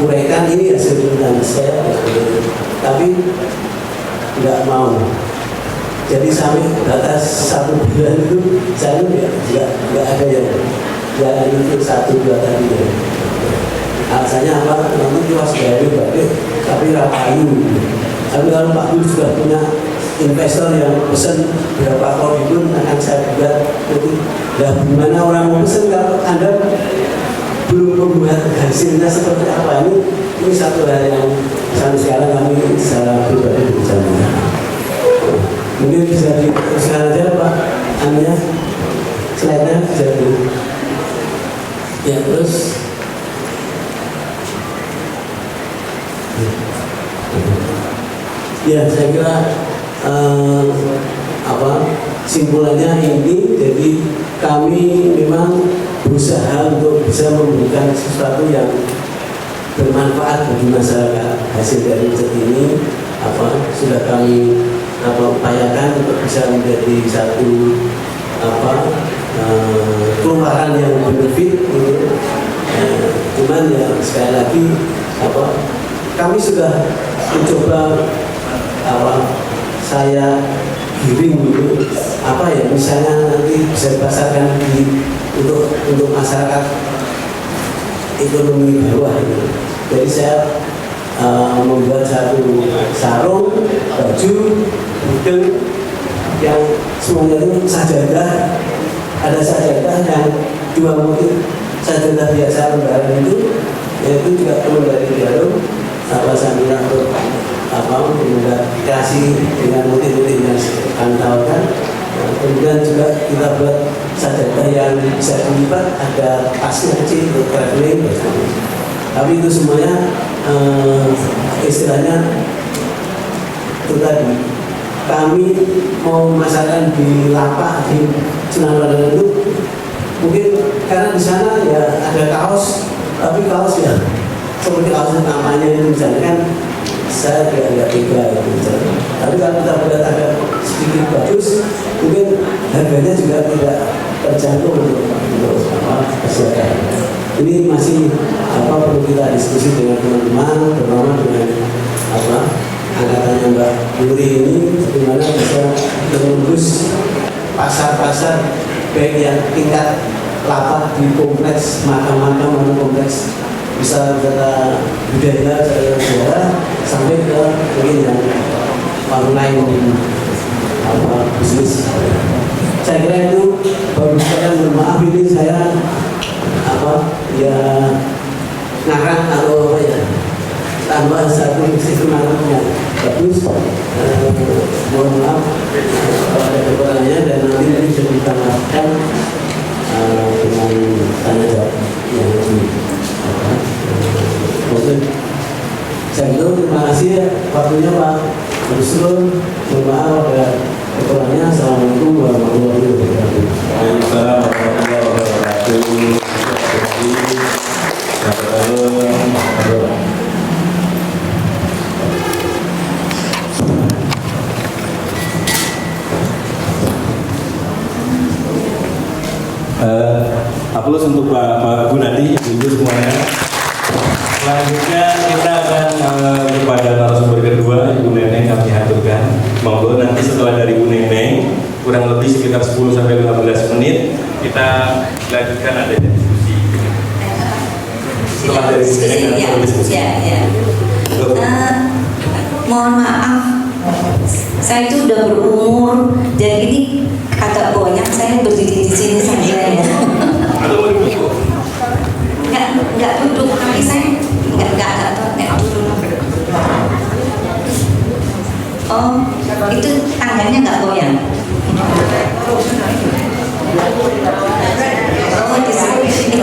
uraikan ini hasil penelitian saya, tapi nggak mau. Jadi sampai batas 1 bulan itu saya nggak ada yang itu 1-2 tadi ya. Alasannya apa? Nanti luas dari batik tapi rapayu. Tapi kalau Pak Guru sudah punya investor yang pesan berapa kali pun akan saya buat. Jadi gimana orang mau pesan kalau Anda belum membuat hasilnya seperti apa, ini satu hal yang sampai sekarang kami secara pribadi bersama. Mungkin bisa diteruskan aja Pak Anya, slide-nya bisa di. Ya terus ya saya kira simpulannya ini, jadi kami memang berusaha untuk bisa memberikan sesuatu yang bermanfaat bagi masyarakat. Hasil dari riset ini sudah kami upayakan untuk bisa menjadi satu keluaran yang benefit gitu. Cuman ya sekali lagi kami sudah mencoba saya giring dulu misalnya nanti bisa dipasarkan untuk masyarakat ekonomi bawah gitu. Jadi saya membuat satu sarung, baju, budeng yang semuanya itu sajadah. Ada sajadah yang 2 motif, sajadah biasa lembaran itu, yaitu juga turun dari jarum, sambil untuk membuat kreasi dengan motif-motif yang kami tawarkan. Kemudian juga kita buat sajadah yang bisa dilipat, ada tasnya kecil untuk traveling. Tapi itu semuanya istilahnya itu tadi kami mau memasarkan di lapak di Sunan Padang itu mungkin karena di sana ya ada kaos, tapi kaos ya seperti kaos namanya itu misalnya kan saya agak tega itu misalnya. Tapi kalau kita melihat ada sedikit bagus, mungkin harganya juga tidak terjangkau untuk kesehatan. Ini masih perlu kita diskusi dengan teman-teman, terutama dengan angkatannya Mbak Yuri ini, bagaimana bisa menembus pasar-pasar baik yang tingkat lapak di kompleks makam-makam atau kompleks bisa wisata budaya, wisata sejarah sampai ke mungkin yang online bisnis. Saya kira itu bagus sekali. Maaf ini saya ngarang atau tambah satu sistem yang bagus. Mohon maaf kalau ada kekurangannya dan nanti bisa ditambahkan dengan tanya jawab yang lebih. Saya kira terima kasih ya waktunya Pak Nusron. Mohon maaf ada kekurangannya. Assalamualaikum warahmatullahi wabarakatuh. Waalaikumsalam warahmatullahi wabarakatuh. Aplaus untuk Pak Gunadi, Ibu semuanya. Selanjutnya kita akan kepada narasumber kedua, Ibu Neneng, kami haturkan. Monggo nanti setelah dari Ibu Neneng kurang lebih sekitar 10-15 menit kita lanjutkan ada diskusi. Setelah dari Ibu Neneng ada diskusi. Mohon maaf, saya itu udah berumur dan ini agak banyak saya berdiri di sini saja ya. Atau mau duduk? Nggak duduk, tapi saya nggak duduk. Oh, itu tangganya nggak goyang. Oh, di sini itu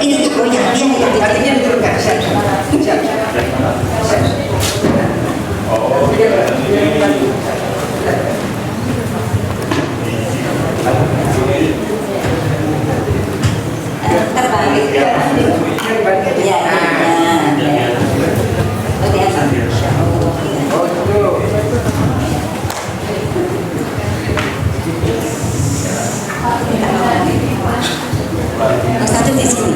ini goyang dia diturunkan. Terbalik. Ya. Oh, di atas. Satu di sini.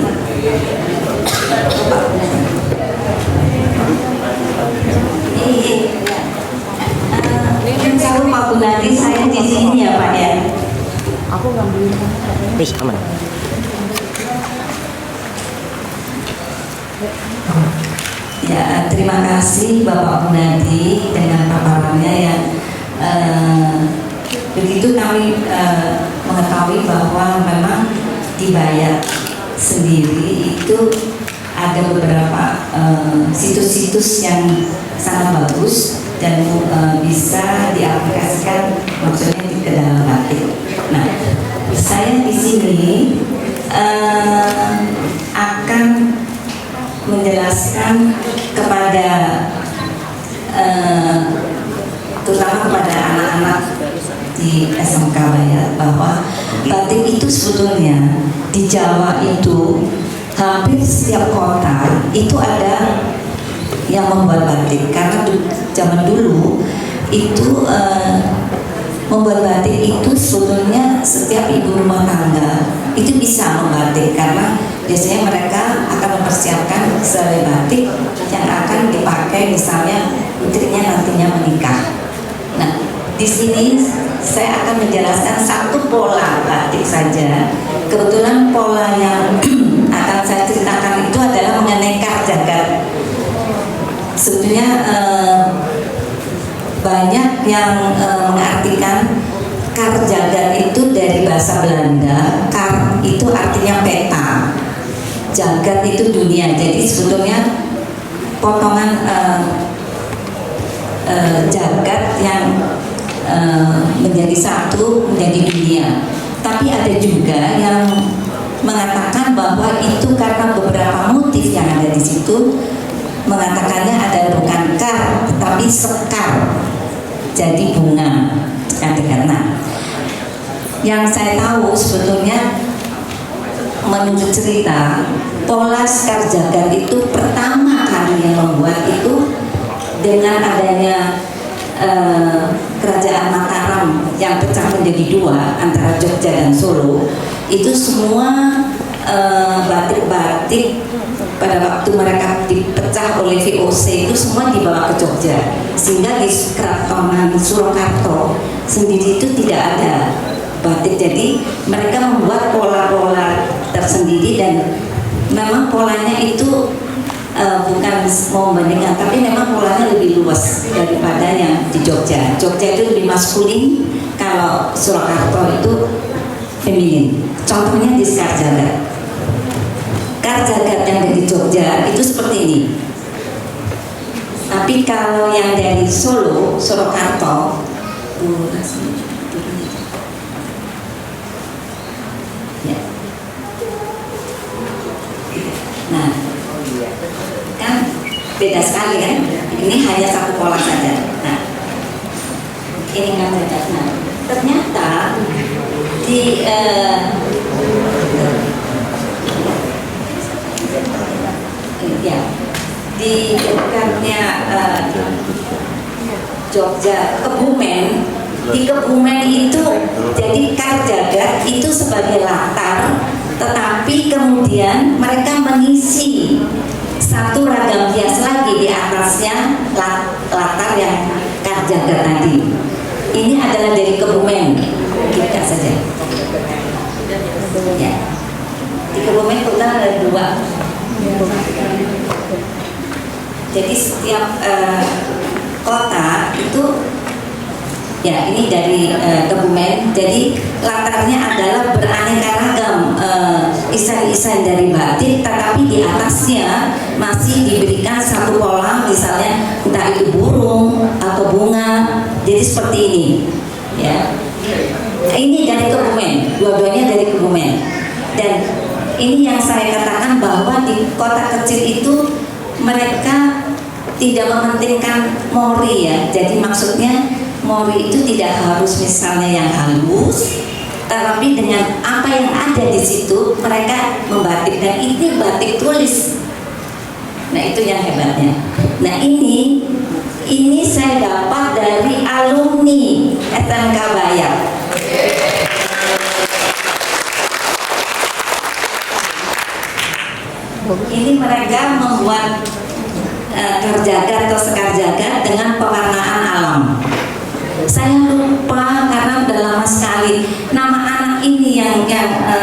Saya Pak Gunadi, saya di sini ya Pak ya. Aku ngambil wis aman. Ya, terima kasih Bapak Gunadi dengan paparannya yang begitu kami mengetahui bahwa memang dibayar sendiri itu ada beberapa situs-situs yang sangat bagus dan bisa diaplikasikan maksudnya ke dalam batik. Nah, saya di sini akan menjelaskan kepada terutama kepada anak-anak di SMK Bayat bahwa batik itu sebetulnya di Jawa itu hampir setiap kota itu ada yang membuat batik karena zaman dulu itu membuat batik itu sebetulnya setiap ibu rumah tangga itu bisa membatik karena biasanya mereka akan mempersiapkan selai batik yang akan dipakai misalnya putrinya nantinya menikah. Nah, di sini saya akan menjelaskan satu pola batik saja. Kebetulan pola yang akan saya ceritakan itu adalah mengenai karjagat. Sebetulnya banyak yang mengartikan karjagat itu dari bahasa Belanda. Kar itu artinya peta, jagat itu dunia. Jadi sebetulnya potongan jagat yang menjadi satu menjadi dunia. Tapi ada juga yang mengatakan bahwa itu karena beberapa motif yang ada di situ mengatakannya adalah bukan kar tetapi sekar, jadi bunga cantik. Nah, yang saya tahu sebetulnya menurut cerita, pola sekar jagat itu pertama kali yang membuat itu dengan adanya kerajaan Mataram yang pecah menjadi dua antara Jogja dan Solo. Itu semua batik-batik pada waktu mereka dipecah oleh VOC itu semua dibawa ke Jogja, sehingga di Keratonan Surakarta sendiri itu tidak ada batik. Jadi mereka membuat pola-pola tersendiri dan memang polanya itu bukan mau membandingkan, tapi memang polanya lebih luas daripada yang di Jogja. Jogja itu lebih maskulin, kalau Surakarta itu feminin. Contohnya di sekar jagat. Sekar jagat yang dari Jogja itu seperti ini. Tapi kalau yang dari Solo, Surakarta, ya. Nah, kan beda sekali kan? Ini hanya satu pola saja. Nah, ini kan beda. Nah, ternyata di ya, di dekatnya Jogja, Kebumen. Di Kebumen itu jadi kar jagat itu sebagai latar, tetapi kemudian mereka mengisi satu ragam hias lagi di atasnya latar yang kar jagat tadi. Ini adalah dari Kebumen, kita saja. Ya. Di Kebumen total ada 2. Jadi setiap kota itu, ya ini dari Kebumen. Jadi latarnya adalah beraneka ragam isan-isan dari batik, tetapi di atasnya masih diberikan satu pola, misalnya entah itu burung atau bunga. Jadi seperti ini, ya. Ini dari Kebumen, dua-duanya dari Kebumen. Dan ini yang saya katakan bahwa di kota kecil itu mereka tidak mementingkan mori, ya. Jadi maksudnya mori itu tidak harus misalnya yang halus, tetapi dengan apa yang ada di situ mereka membatik, dan ini batik tulis. Nah, itu yang hebatnya. Nah, ini saya dapat dari alumni SMK Bayar. Ini mereka membuat kar jagat atau sekar jagat dengan pewarnaan alam. Saya lupa karena udah lama sekali nama anak ini yang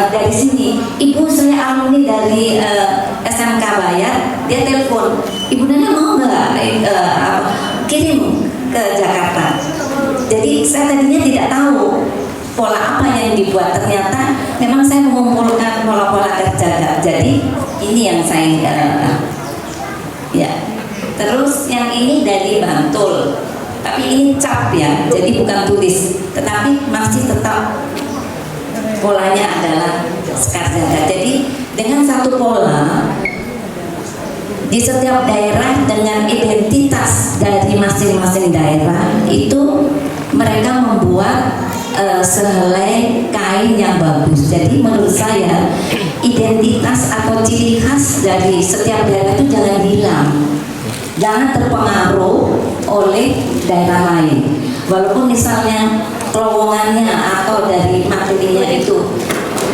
dari sini. Ibu, saya alumni dari SMK Bayar. Dia telepon, Ibu Nana mau nggak kirim ke Jakarta. Jadi saya tadinya tidak tahu pola apa yang dibuat. Ternyata memang saya mengumpulkan pola-pola kar jagat. Jadi ini yang saya ya. Terus yang ini dari Bantul, tapi ini cap, ya, jadi bukan tulis, tetapi masih tetap polanya adalah sekar jagat. Jadi dengan satu pola di setiap daerah dengan identitas dari masing-masing daerah itu mereka membuat sehelai kain yang bagus. Jadi menurut saya identitas atau ciri khas dari setiap daerah itu jangan hilang, jangan terpengaruh oleh daerah lain. Walaupun misalnya terowongannya atau dari materinya itu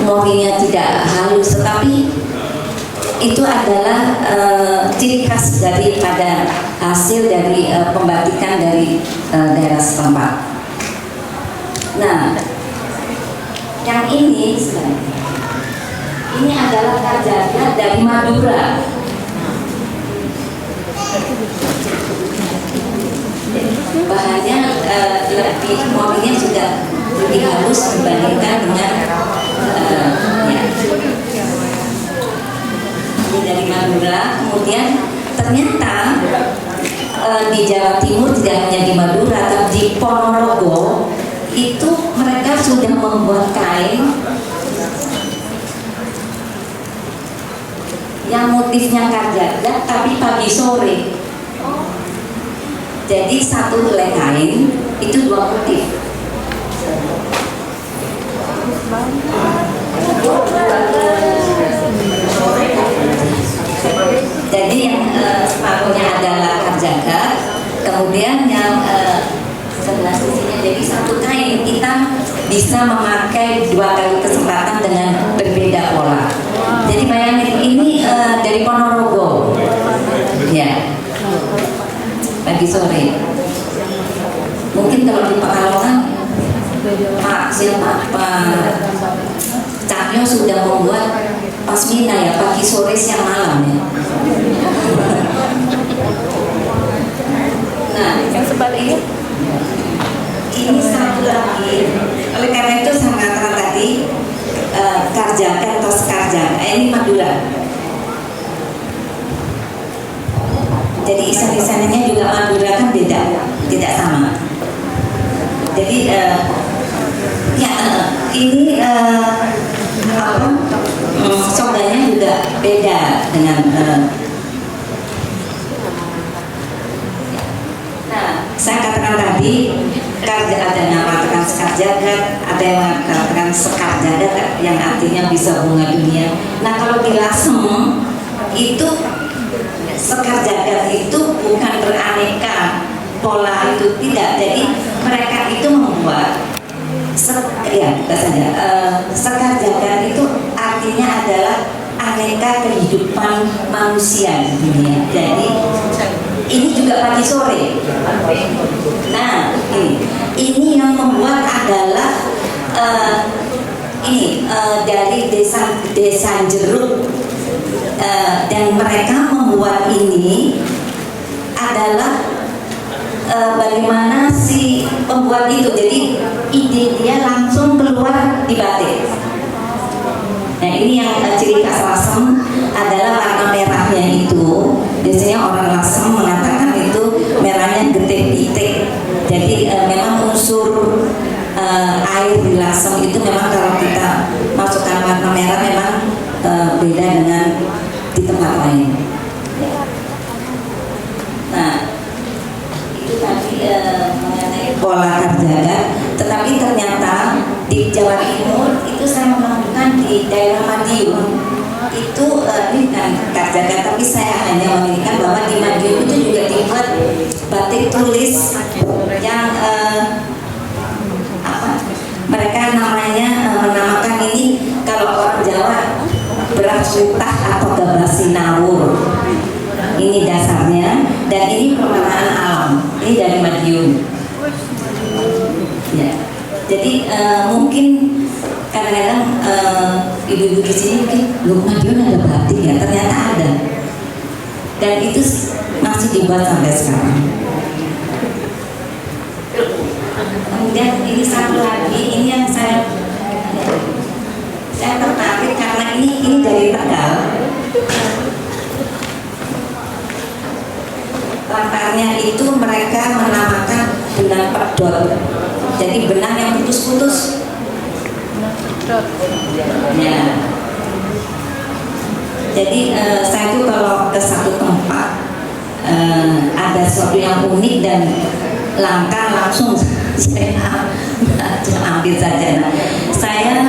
morinya tidak halus, tetapi itu adalah ciri khas daripada hasil dari pembatikan dari daerah setempat. Nah, yang ini adalah kar jagat dari Madura. Bahannya lebih, morinya juga lebih halus dibandingkan dengan ya. Ini dari Madura. Kemudian ternyata di Jawa Timur tidak hanya di Madura, tapi di Ponorogo itu mereka sudah membuat kain yang motifnya karjagat tapi pagi sore. Jadi satu helai kain itu 2 motif. Jadi yang separuhnya adalah karjagat, kemudian yang sebelah sisinya jadi satu kain. Kita bisa memakai 2 kali kesempatan dengan berbeda pola. Jadi bayangin ini dari Ponorogo, ya, pagi sore. Mungkin kalau di Pekalongan Pak Cahyo sudah membuat pasmina ya, pagi sore siang malam ya. Nah, Yang sebaliknya ini satu lagi. Oleh karena itu saya mengatakan tadi karjagat atau sekarjagat. Ini Madura. Jadi isan-isannya juga Madura kan beda, tidak sama. Jadi ini sodanya juga beda dengan saya katakan tadi ada yang mengatakan sekarjagat, ada yang mengatakan sekarjagat yang artinya bisa bunga dunia. Nah kalau di Lasem itu sekarjagat itu bukan beraneka pola itu tidak. Jadi mereka itu membuat sekarjagat itu artinya adalah aneka kehidupan manusia di dunia. Jadi ini juga pagi sore. Nah, ini yang membuat adalah dari desa Jeruk, dan mereka membuat ini adalah bagaimana si pembuat itu. Jadi ide dia langsung keluar di batik. Nah ini yang ciri khas Lasem adalah warna merahnya itu. Biasanya orang Lasem mengatakan itu merahnya getih pitik. Jadi memang unsur air di Lasem itu memang kalau kita masukkan warna merah memang beda dengan di tempat lain. Nah itu tadi mengenai pola karjagat. Tetapi ternyata di Jawa Timur itu saya menemukan di daerah Madiun itu bukan karjagat, tapi saya hanya memiliki bahwa di Madiun itu juga dibuat batik tulis yang mereka menamakan ini kalau orang Jawa beras sutah atau gabah sinawur. Ini dasarnya dan ini perwarnaan alam. Ini dari Madiun. Ya. Jadi mungkin kadang-kadang ibu-ibu di sini mungkin loh Madiun ada batik ya, ternyata ada. Dan itu masih dibuat sampai sekarang. Kemudian ini satu lagi, ini yang saya tertarik karena ini dari Tegal. Latarnya itu mereka menamakan benang pedot. Jadi benang yang putus-putus. Ya. Jadi saya itu kalau ke satu tempat ada sesuatu yang unik dan langka langsung saya ambil saja. Nah, saya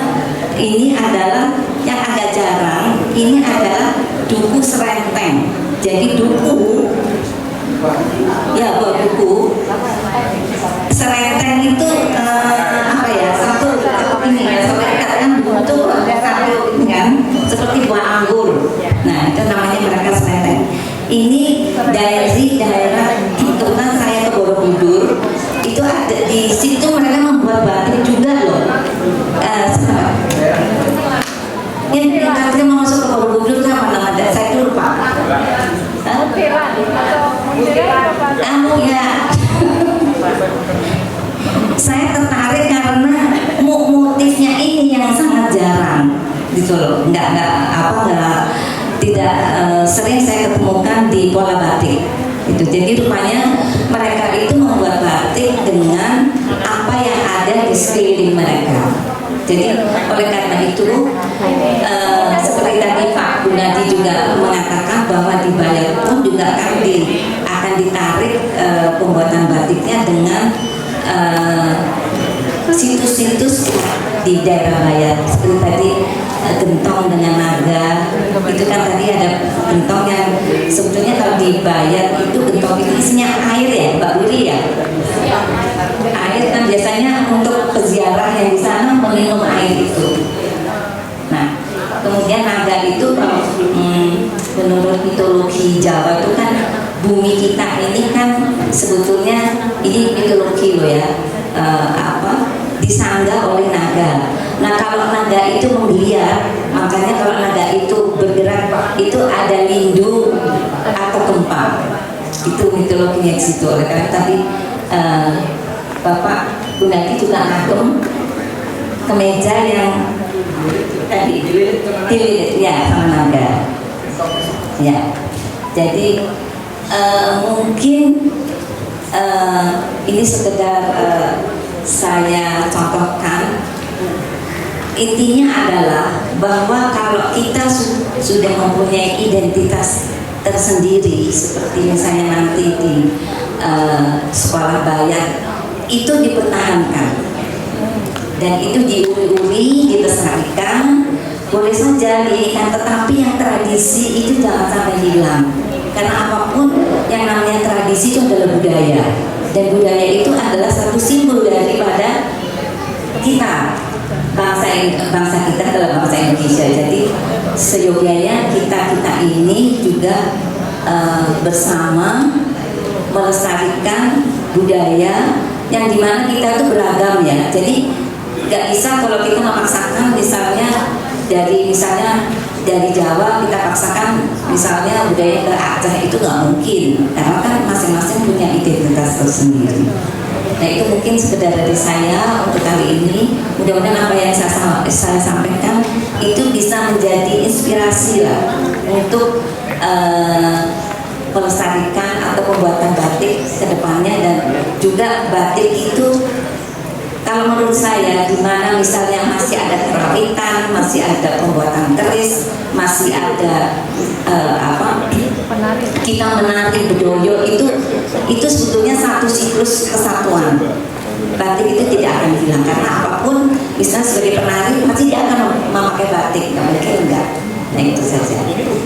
ini adalah yang agak jarang. Ini adalah duku serenteng. Jadi duku, ya buat duku serenteng itu satu ini ya, seperti kan itu satu kan seperti buah anggur. Nah itu namanya mereka serenteng. Ini dari daerah kebetulan saya ke Borobudur itu ada di situ mereka membuat batik juga loh. Ini kita mau masuk ke Borobudur itu apa namanya? Saya lupa. Ya. Saya tertarik karena motifnya ini yang sangat jarang gitu loh. Tidak sering saya ketemukan di pola batik itu. Jadi rupanya mereka itu membuat batik dengan apa yang ada di sekeliling mereka. Jadi oleh karena itu seperti tadi Pak Gunadi juga mengatakan bahwa dibayar pun juga akan ditarik pembuatan batiknya dengan situs-situs di daerah bayar. Seperti tadi gentong dengan naga, itu kan tadi ada gentong yang sebetulnya kalau dibayar itu gentong itu isinya air ya Mbak Wiri ya. Air kan biasanya untuk peziarah yang di sana meminum air itu. Nah, kemudian naga itu menurut mitologi Jawa itu kan bumi kita ini kan sebetulnya ini mitologi loh ya, disangga oleh naga. Nah kalau naga itu menggeliat, makanya kalau naga itu bergerak itu ada lindu atau gempa. Itu mitologinya di situ. Oleh karena tadi Bapak Gunadi juga ngakum kemeja yang tadi dililit ya sama naga. Ya, jadi mungkin ini sekedar saya contohkan. Intinya adalah bahwa kalau kita sudah mempunyai identitas tersendiri, seperti misalnya nanti di sekolah bayar, itu dipertahankan dan itu diuli-uli, dilestarikan, boleh saja diikat, tetapi yang tradisi itu jangan sampai hilang. Karena apapun yang namanya tradisi itu adalah budaya, dan budaya itu adalah satu simbol daripada kita. Bangsa kita adalah bangsa Indonesia. Jadi seyogyanya kita ini juga bersama melestarikan budaya yang dimana kita itu beragam ya. Jadi nggak bisa kalau kita memaksakan misalnya dari Jawa kita paksakan misalnya budaya ke Aceh, itu nggak mungkin karena kan masing-masing punya identitas tersendiri. Nah itu mungkin sekedar dari saya untuk kali ini. Mudah-mudahan apa yang saya sampaikan itu bisa menjadi inspirasi lah untuk melestarikan atau pembuatan batik ke depannya. Dan juga batik itu kalau menurut saya di mana misalnya masih ada kerawitan, masih ada pembuatan keris, masih ada kita menari bedoyo, itu sebetulnya satu siklus kesatuan. Batik itu tidak akan hilang karena apapun, misalnya sebagai penari pasti dia akan memakai batik, nggak mungkin enggak. Nah itu saja.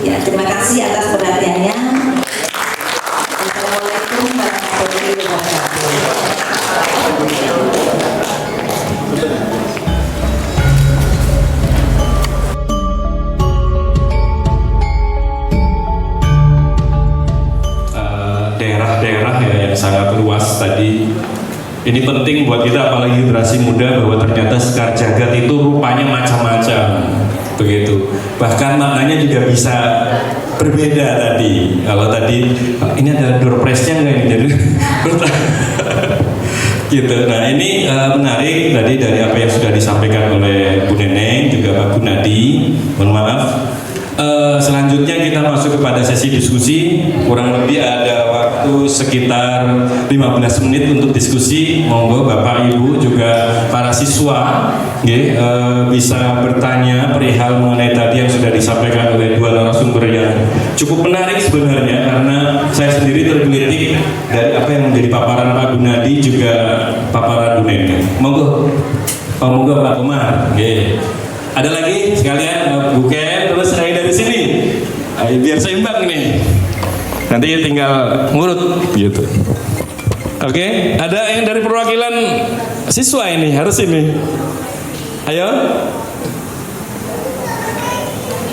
Ya, terima kasih atas perhatiannya. Assalamualaikum warahmatullahi wabarakatuh. Daerah-daerah ya yang sangat luas tadi. Ini penting buat kita apalagi generasi muda bahwa ternyata Sekar Jagad itu rupanya macam-macam begitu. Bahkan maknanya juga bisa berbeda tadi. Kalau tadi ini ada door prize-nya nggak ini jadi gitu. Nah ini menarik tadi dari apa yang sudah disampaikan oleh Bu Neneng juga Pak Gunadi. Mohon maaf. Selanjutnya kita masuk kepada sesi diskusi. Kurang lebih ada waktu sekitar 15 menit untuk diskusi. Monggo Bapak Ibu juga para siswa bisa bertanya perihal mengenai tadi yang sudah disampaikan oleh dua narasumber yang cukup menarik sebenarnya, karena saya sendiri tergelitik dari apa yang menjadi paparan Pak Gunadi juga paparan Bu Neneng. Monggo Pak Komar. Ada lagi sekalian bukan terus saya dari sini. Biar seimbang nih. Nanti tinggal ngurut gitu. Oke, ada yang dari perwakilan siswa ini harus ini. Ayo.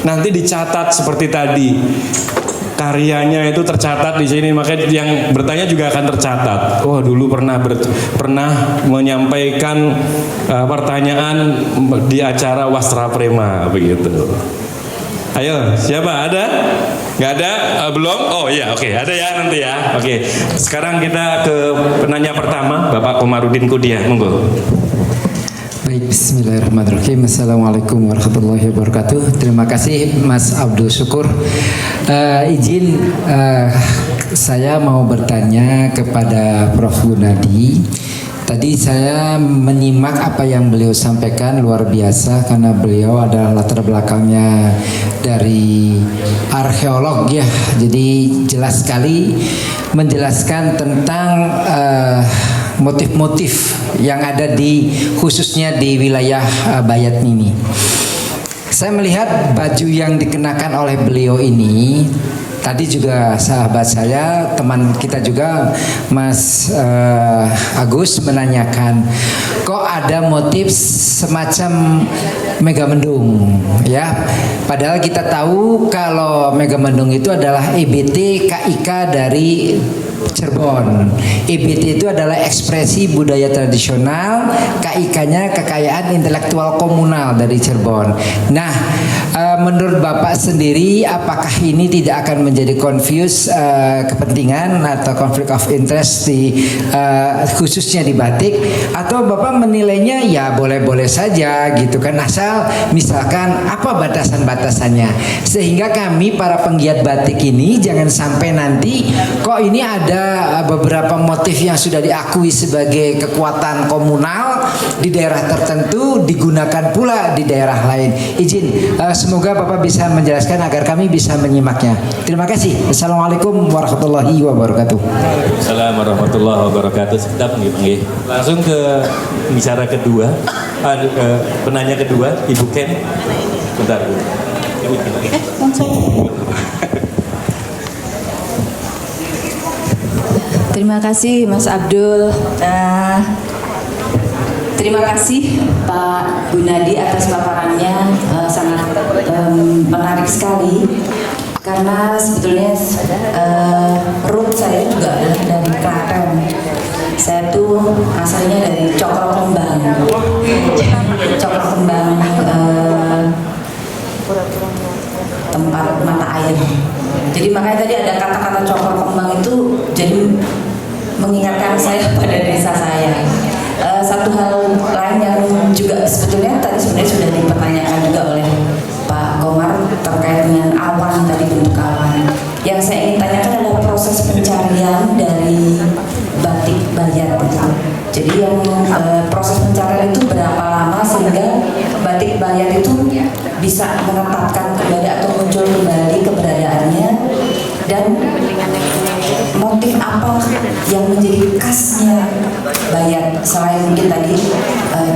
Nanti dicatat seperti tadi. Karyanya itu tercatat di sini, makanya yang bertanya juga akan tercatat. Oh dulu pernah menyampaikan pertanyaan di acara Wasra Prema begitu. Ayo siapa ada? Nggak ada? Belum? Oh iya oke. Ada ya nanti ya. Oke. Sekarang kita ke penanya pertama Bapak Komarudin Kudiah, monggo. Baik, bismillahirrahmanirrahim. Assalamualaikum warahmatullahi wabarakatuh. Terima kasih Mas Abdul Syukur. Saya mau bertanya kepada Prof. Gunadi. Tadi saya menyimak apa yang beliau sampaikan, luar biasa karena beliau adalah latar belakangnya dari arkeolog ya. Jadi jelas sekali menjelaskan tentang motif-motif yang ada di khususnya di wilayah Bayat ini. Saya melihat baju yang dikenakan oleh beliau ini. Tadi juga sahabat saya, teman kita juga, Mas Agus menanyakan, kok ada motif semacam Megamendung, ya? Padahal kita tahu kalau Megamendung itu adalah EBT KIK dari Cirebon. EBT itu adalah ekspresi budaya tradisional, KIK-nya kekayaan intelektual komunal dari Cirebon. Nah, menurut Bapak sendiri, apakah ini tidak akan menjadi confuse kepentingan atau konflik of interest di khususnya di batik, atau Bapak menilainya ya boleh-boleh saja gitu kan, asal misalkan apa batasan-batasannya, sehingga kami para penggiat batik ini jangan sampai nanti kok ini ada beberapa motif yang sudah diakui sebagai kekuatan komunal di daerah tertentu digunakan pula di daerah lain. Izin, semoga Bapak bisa menjelaskan agar kami bisa menyimaknya. Terima kasih. Assalamualaikum warahmatullahi wabarakatuh. Assalamualaikum warahmatullahi wabarakatuh. Kita panggil langsung ke bicara kedua, penanya kedua, Ibu Ken. Bentar, Bu. Ibu Ken. Terima kasih Mas Abdul. Terima kasih Pak Gunadi atas paparannya, sangat menarik sekali. Karena sebetulnya root saya juga dari Klaten. Saya tuh asalnya dari Cokro Kembang. Cokro Kembang tempat mata air. Jadi makanya tadi ada kata-kata Cokro Kembang itu jadi mengingatkan saya pada desa saya. Satu hal lain yang juga sebetulnya tadi sebenarnya sudah dipertanyakan juga oleh Pak Komar terkait dengan awan tadi, bentuk awan. Yang saya ingin tanyakan adalah proses pencarian dari batik Bayat itu. Jadi yang proses pencarian itu berapa lama sehingga batik Bayat itu bisa menetapkan kembali atau muncul kembali keberadaannya, dan motif apa yang menjadi khasnya Bayat selain mungkin tadi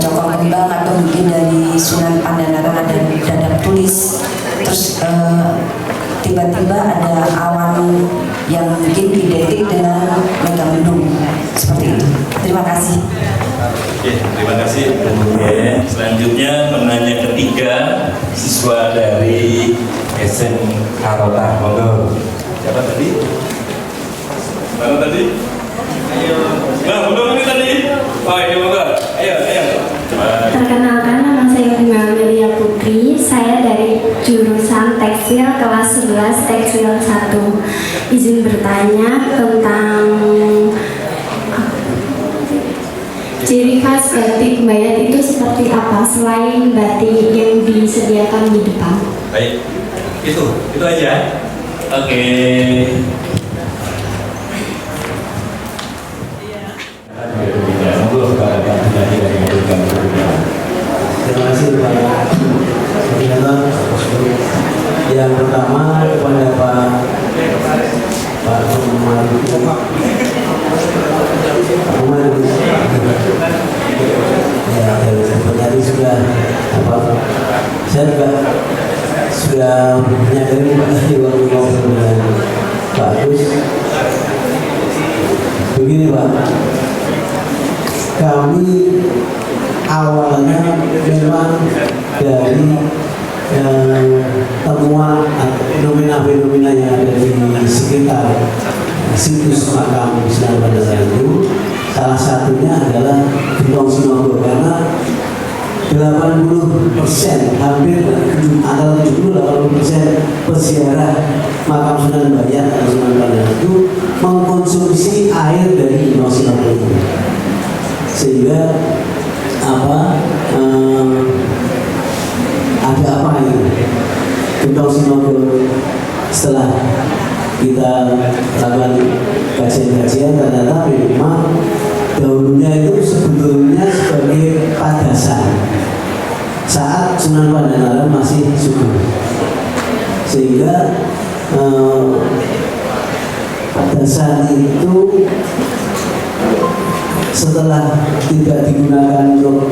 Cokro Kembang atau mungkin dari Sunan Pandanaran ada dadap tulis, terus tiba-tiba ada awan yang mungkin identik dengan Megamendung seperti itu. Terima kasih. Oke, terima kasih. Kemudian selanjutnya penanya ketiga, siswa dari SMK Rota. Monggo. Siapa tadi? Mana tadi? Ayo. Nah, belum ini tadi. Oh, ini monggo. Ayo. Perkenalkan, nama saya Bima Amelia Putri. Saya dari jurusan tekstil kelas 11 tekstil 1. Izin bertanya tentang ciri khas batik Bayat itu seperti apa selain batik yang disediakan di depan? Baik. Itu aja. Oke. Terima kasih Pak. Yang pertama kepada Pak Umar. Ya, tadi sudah saya juga sudah menyadari di waktu ngobrol dengan Pak Agus. Begini Pak, kami awalnya memang dari temuan fenomena-fenomena yang ada di sekitar situs makam Sunan Pandanaran itu, salah satunya adalah Gentong Sinogo, karena 80% hampir antara 70-80% peziarah makam Sunan Bayat atau Sunan Pandanaran itu mengkonsumsi air dari Gentong Sinogo itu, sehingga ada apa ini Gentong Sinogo. Setelah kita lakukan kajian-kajian, ternyata memang dahulunya itu saat Sunan Pandanaran masih subur, sehingga pada saat itu setelah tidak digunakan untuk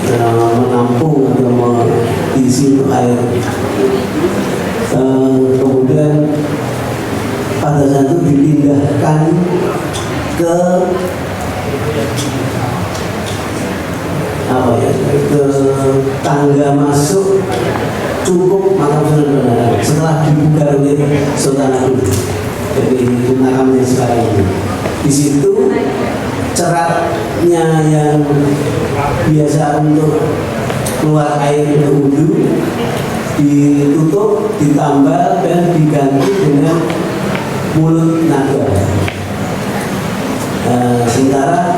menampung atau mengisi untuk air, kemudian pada saat itu dipindahkan ke ke tangga masuk cukup makam Sunan Pandanaran setelah dibuka oleh Sultan Agung. Jadi makamnya sekarang ini. Di situ ceratnya yang biasa untuk keluar air untuk wudhu ditutup, ditambal dan diganti dengan mulut naga. Sementara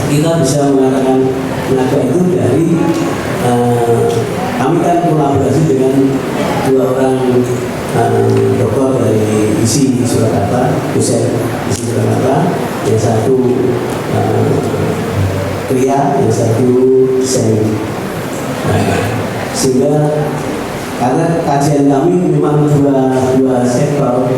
kita bisa mengatakan naga itu dari kami kan kolaborasi dengan dua orang dokter dari ISI Surakarta, dosen ISI Surakarta, yang satu pria, yang satu desain. Sehingga karena kajian kami memang dua sektor,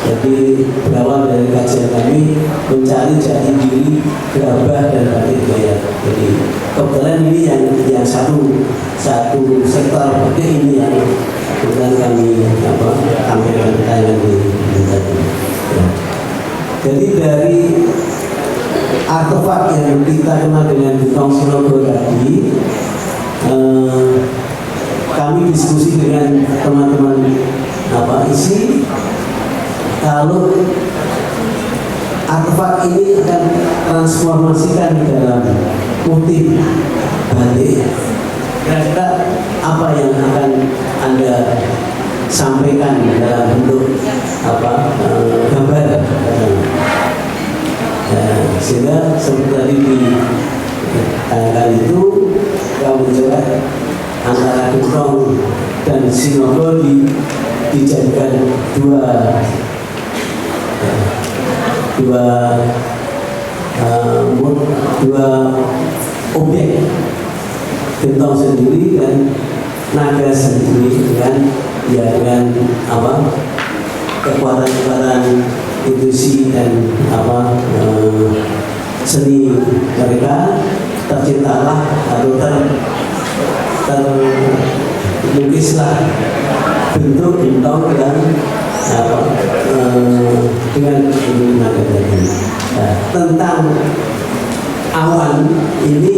jadi berawal dari kajian kami mencari jati diri gerabah dan batik gaya. Jadi kebetulan ini yang satu sektor batik ini yang kemudian kami tampilkan tayangan ini tadi. Jadi dari artefak yang kita kenal dengan Butong Sinogo tadi, kami diskusi dengan teman-teman ISI kalau artefak ini akan transformasikan dalam motif batik. Kira-kira apa yang akan Anda sampaikan dalam bentuk gambar? Sehingga seperti tadi ditanyakan itu, kamu coba antara Butong dan Sinogo dijadikan dua objek, Butong sendiri dan naga sendiri dengan kekuatan intuisi dan seni mereka terciptalah atau terlukislah bentuk Butong dengan naga tadi. Tentang awan ini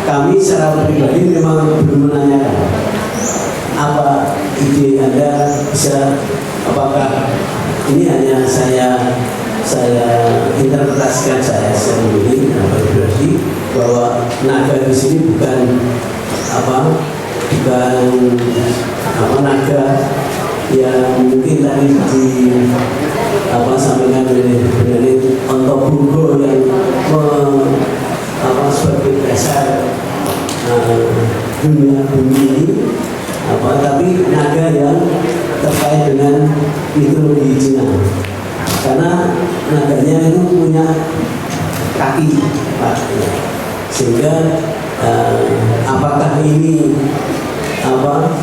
kami secara pribadi memang belum menanyakan apa ide Anda, bisa apakah ini hanya saya interpretasikan saya sendiri pribadi bahwa naga di sini bukan naga yang mungkin tadi sampaikan dari Ontobugo yang sebagai dasar dunia bumi ini, tapi naga yang terkait dengan mitologi Cina, karena naganya itu punya kaki, sehingga apakah ini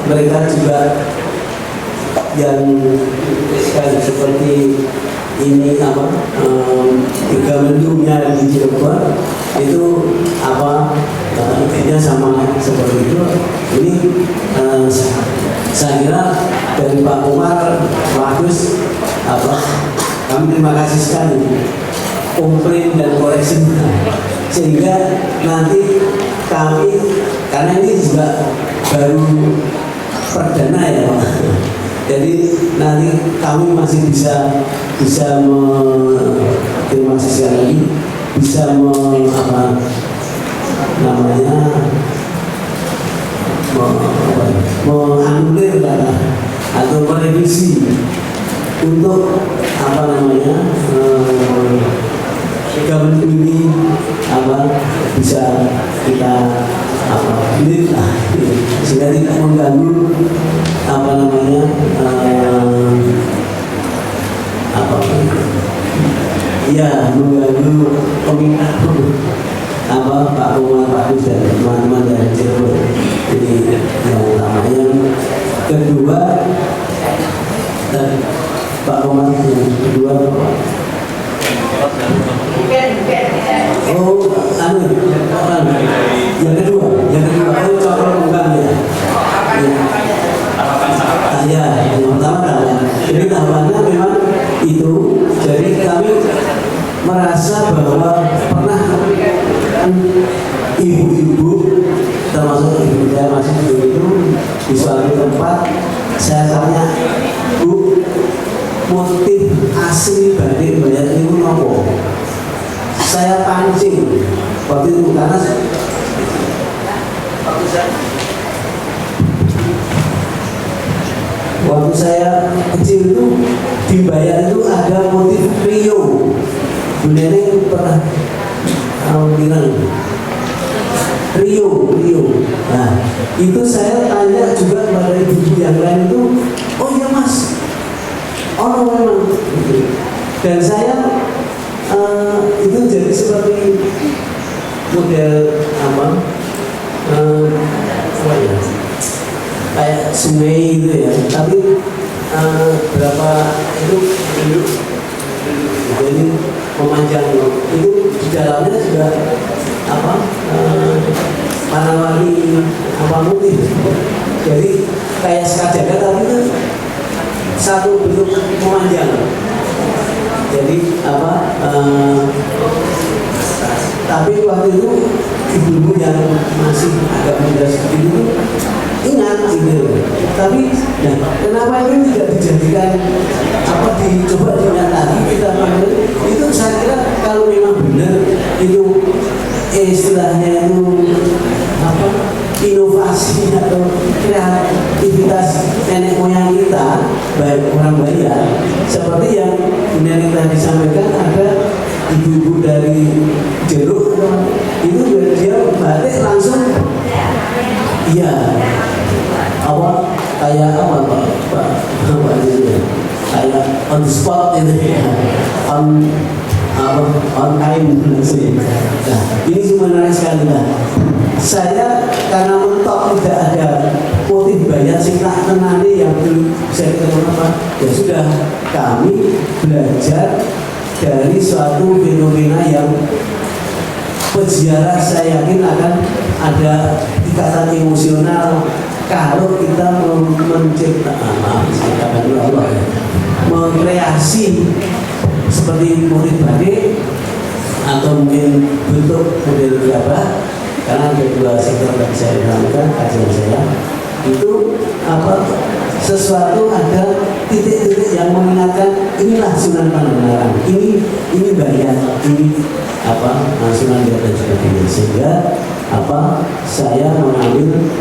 mereka juga yang seperti ini tiga mendungnya di Cirebon itu idenya sama seperti itu. Ini saya kira dari Pak Umar, Pak Agus, kami terima kasih sekali komplain dan koreksi, sehingga nanti kami, karena ini juga baru perdana ya Pak, jadi nanti kami masih bisa terima kasih sekali lagi, bisa menganulir atau merevisi untuk gambar ini bisa kita lihat lah, sehingga tidak mengganggu mengganggu peminat Pak Umar, Pak Agus dan teman-teman dari kedua apa? Oh, yang kedua oh cokro kembang ya. Ya, yang pertama tahapan. Jadi tahapannya memang itu. Jadi kami merasa bahwa pernah ibu-ibu termasuk ibu saya masih dulu itu di suatu tempat saya tanya, Bu, motif asli batik bayat itu nopo? Saya pancing waktu itu karena waktu saya kecil itu di bayat itu ada motif Rio. Bu Neneng pernah bilang Rio. Nah, itu saya tanya juga kepada ibu yang lain itu, oh iya Mas, oh memang. Dan saya itu jadi seperti model apa ya? Kayak sungai gitu ya. Tapi berapa itu jadi memanjang itu di dalamnya juga apa warna-warni apa motif. Jadi kayak skajaga tapi itu satu bentuk memanjang. Jadi apa tapi waktu itu ibu-ibu yang masih agak muda seperti itu ingat gitu. Tapi nah, kenapa ini tidak dijadikan apa dicoba dinyatakan kita itu saya kira kalau memang benar itu istilahnya itu apa inovasi atau kreativitas nenek moyang kita baik orang Bayan seperti yang nenek tadi sampaikan ada ibu-ibu dari Jeruk itu dia batik langsung iya awal kayak apa Pak kayak on the spot itu ya on time sih. Nah, ini cuma menarik sekali lah. Saya karena mentok tidak ada motif bayat sing tak kenali yang belum saya ketemu apa ya sudah kami belajar dari suatu fenomena yang peziarah saya yakin akan ada ikatan emosional kalau kita menciptakan mengkreasi seperti motif batik atau mungkin bentuk model gabah karena ada dua sektor yang saya lakukan kajian saya itu apa sesuatu ada titik-titik yang mengingatkan inilah Sunan Pangandaran ini bayat ini apa Sunan Giri dan sebagainya sehingga apa saya mengambil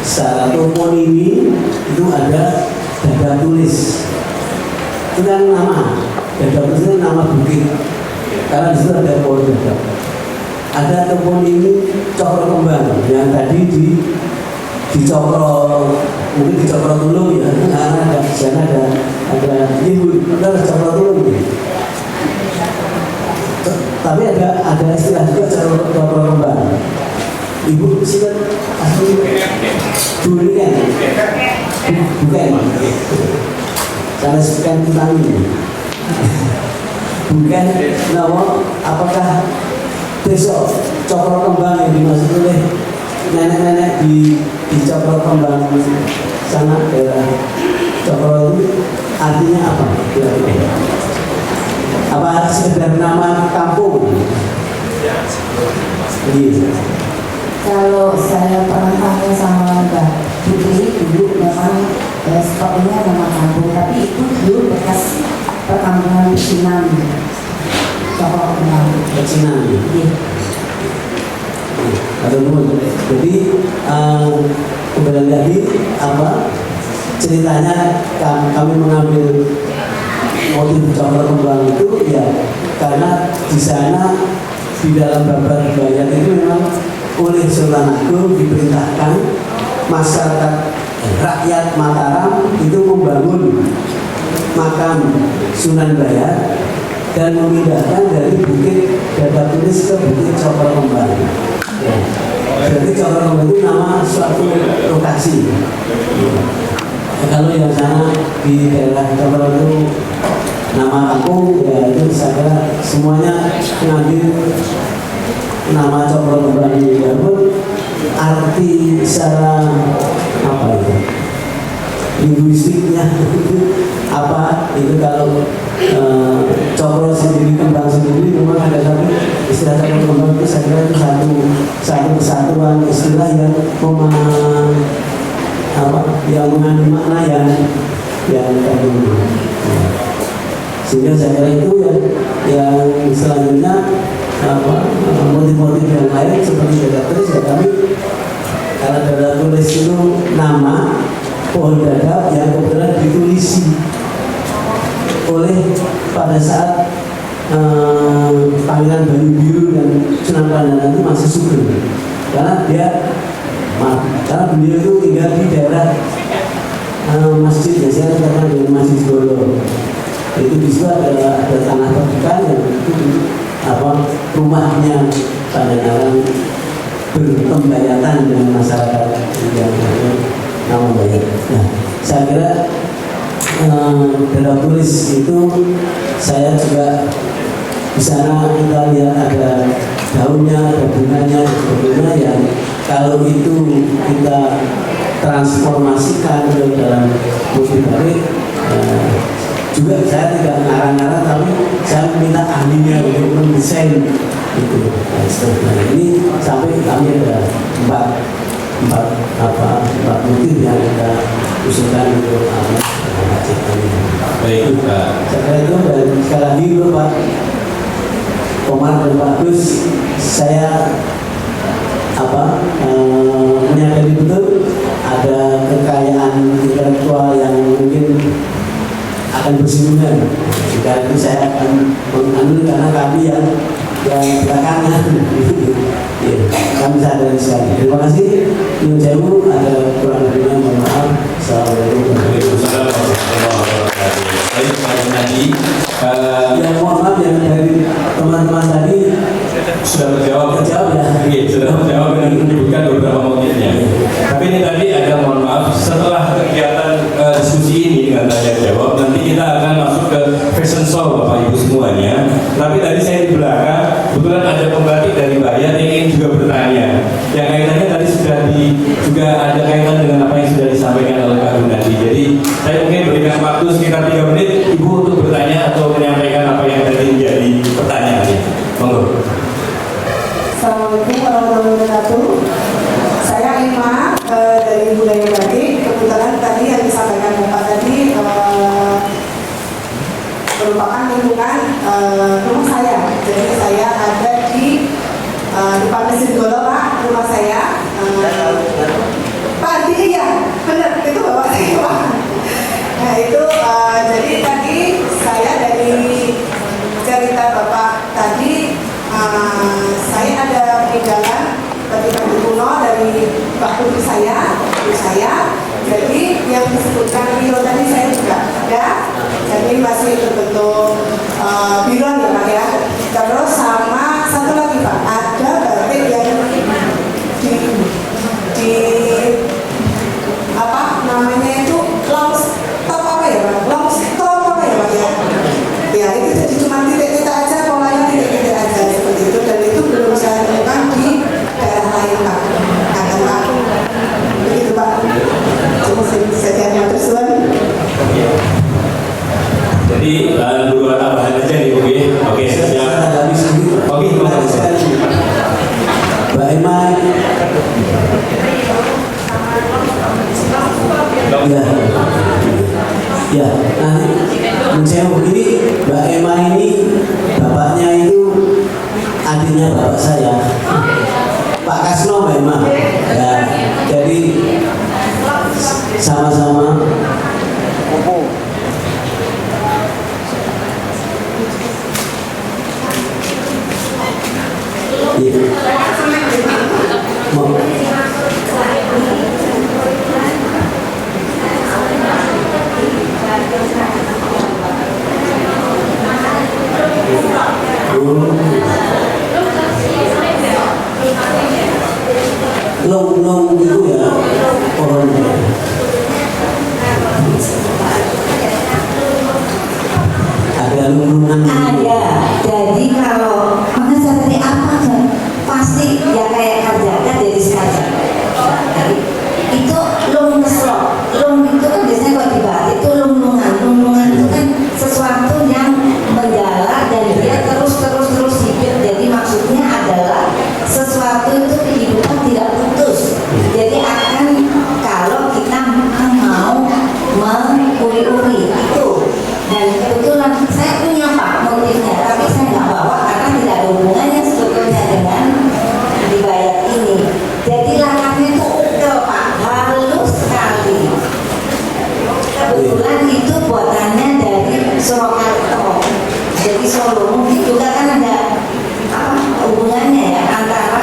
secara toponimi itu ada dada tulis itu kan nama dada tulis itu nama bukit karena di situ ada pohon dada ada toponimi Cokro Kembang yang tadi di Cokro mungkin di Cokro Tulung ya karena ada di sana ada ibu ada Cokro Tulung tapi ada istilah juga Cokro Kembang. Ibu silat asli dulu kan bukan karena sekian tentang ini bukan nama apakah besok Cokro Kembang yang dimaksud oleh nenek-nenek di Cokro Kembang sana daerah Cokro itu artinya apa? Apa sekedar nama kampung? Iya. Kalau saya pernah tanya sama Mbak Putri dulu memang stoknya nama kampung tapi itu dulu bekas perkampungan pecinan Cokro Kembang pecinan iya jadi kembali lagi apa ceritanya kami mengambil motif Cokro Kembang itu ya karena di sana di dalam babat bayat itu memang oleh Sultan Agung diperintahkan masyarakat rakyat Mataram itu membangun makam Sunan Bayat dan memindahkan dari bukit dada tulis ke bukit Cokro Kembang. Ya. Jadi Cokro Kembang itu nama suatu lokasi. Kalau yang sana di daerah Cokro itu nama kampung ya itu saya semuanya mengambil nama Cokro Kembang ini, namun arti secara apa itu linguistiknya apa itu kalau Cokro sendiri, Kembang sendiri memang ada satu istilah Cokro Kembang itu saya kira itu satu kesatuan istilah yang yang mengandung makna yang kandung. Sehingga saya kira itu yang selanjutnya motif-motif yang lain seperti dada tulis ya kami kalau dada tulis itu nama pohon dadap yang kebetulan ditulisi oleh pada saat Pangeran Bayu Biru dan Sunan Pandangan itu masih subur karena beliau itu tinggal di daerah masjid ya saya katakan dengan Masjid Golo itu di situ ada tanah terbuka yang itu rumahnya Pandangan berpembayatan dengan masyarakat yang nama Bayat. Nah, saya kira dalam tulis itu saya juga di sana kita lihat ada daunnya, ada bunganya, sebagainya yang kalau itu kita transformasikan ke dalam motif batik juga saya tidak ngarang-ngarang tapi saya minta ahlinya untuk mendesain itu. Nah, ini sampai kami ada empat motif yang kita usulkan untuk Baik, Pak. Setelah itu dan sekali lagi Pak Komar dan Pak Gus, saya menyadari betul ada kekayaan intelektual yang mungkin akan bersinggungan. Karena itu saya akan mengambil karena kami yang belakangan. Ya, kami sadar sekali. Terima kasih. Nyun sewu, ada kurang lebihnya mohon maaf. Assalamualaikum warahmatullahi wabarakatuh. Baik, Pak Gunadi. Yang mohon maaf yang dari teman-teman tadi Sudah terjawab ya. Iya, sudah terjawab dengan menyebutkan beberapa motifnya. Tapi ini tadi ada mohon maaf setelah kegiatan diskusi ini dengan tanya jawab nanti kita akan masuk ke fashion show Bapak Ibu semuanya. Tapi tadi saya di belakang kebetulan ada pembatik dari Bayat yang ingin juga bertanya. Yang kaitannya tadi juga ada kaitan dengan apa yang sudah disampaikan oleh Pak Gunadi. Jadi saya mungkin berikan waktu sekitar 3 menit Ibu untuk bertanya atau menyampaikan apa yang tadi menjadi pertanyaan. Monggo. Assalamualaikum warahmatullahi wabarakatuh. Saya Ima dari Budaya Batik. Kebetulan tadi yang disampaikan Bapak tadi merupakan lingkungan rumah saya. Jadi saya ada di depan Masjid Golo, Pak, rumah saya. Pak, iya, benar, itu Bapak saya, Pak. Nah itu jadi tadi saya dari cerita Bapak tadi. Saya ada peninggalan batu kuno dari Pak Guru saya, jadi yang disebutkan biro tadi saya juga ada, jadi masih berbentuk biro ya Pak ya. Terus sama satu lagi Pak, ada batik yang di apa namanya itu long stop apa ya Pak, long stop apa ya Pak ya. Ya itu jadi cuma titik-titik aja, polanya titik-titik aja seperti itu, dan itu belum saya temukan di daerah lain Pak. Akan Pak, begitu Pak. Cuma saja yang tersusun. Jadi dua tambahan aja nih, oke, siap. Oke, terima kasih. Mbak Emma. Ya, nanti saya begini, Mbak Emma ini bapaknya itu adiknya bapak saya, Pak Kasno, Mbak Emma. Ya, jadi sama-sama. Long itu ya pohon. Ada lubungan. Ya, jadi kalau maka seperti apa kan? Pasti ya kayak kerjakan jadi saja. Itu lung keslop, lung itu kan biasanya kalau dibahas itu lungan itu kan sesuatu yang menjalar dan dia terus hidup. Jadi maksudnya adalah sesuatu itu kehidupan tidak putus. Jadi akan kalau kita mau menguri-uri itu. Dan kebetulan saya punya Pak motifnya, tapi saya nggak bawa karena tidak ada hubungannya sebetulnya dengan dibayar ini. Jadi lakatnya itu ukel Pak, halus sekali. Kebetulan itu buatannya dari Surakarta. Jadi Solo mungkin juga kan ada hubungannya ya antara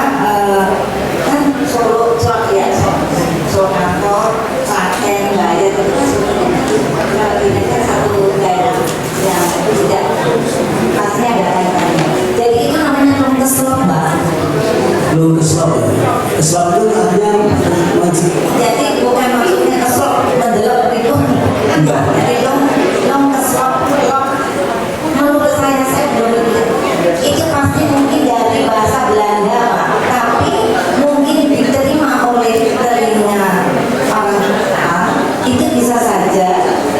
kan Solo, Surakarta, Klaten, Bayat itu kan sebenarnya ini kan satu daerah yang tidak pasti ada kaitannya. Jadi itu namanya lung keslop Mbak. Lung keslop ya. Keslop itu artinya wajib. Jadi bukan maksudnya keslop mendelok itu enggak. Jadi lung keslop menurut saya belum itu pasti mungkin dari bahasa Belanda Pak, tapi mungkin diterima oleh telinga orang kita itu bisa saja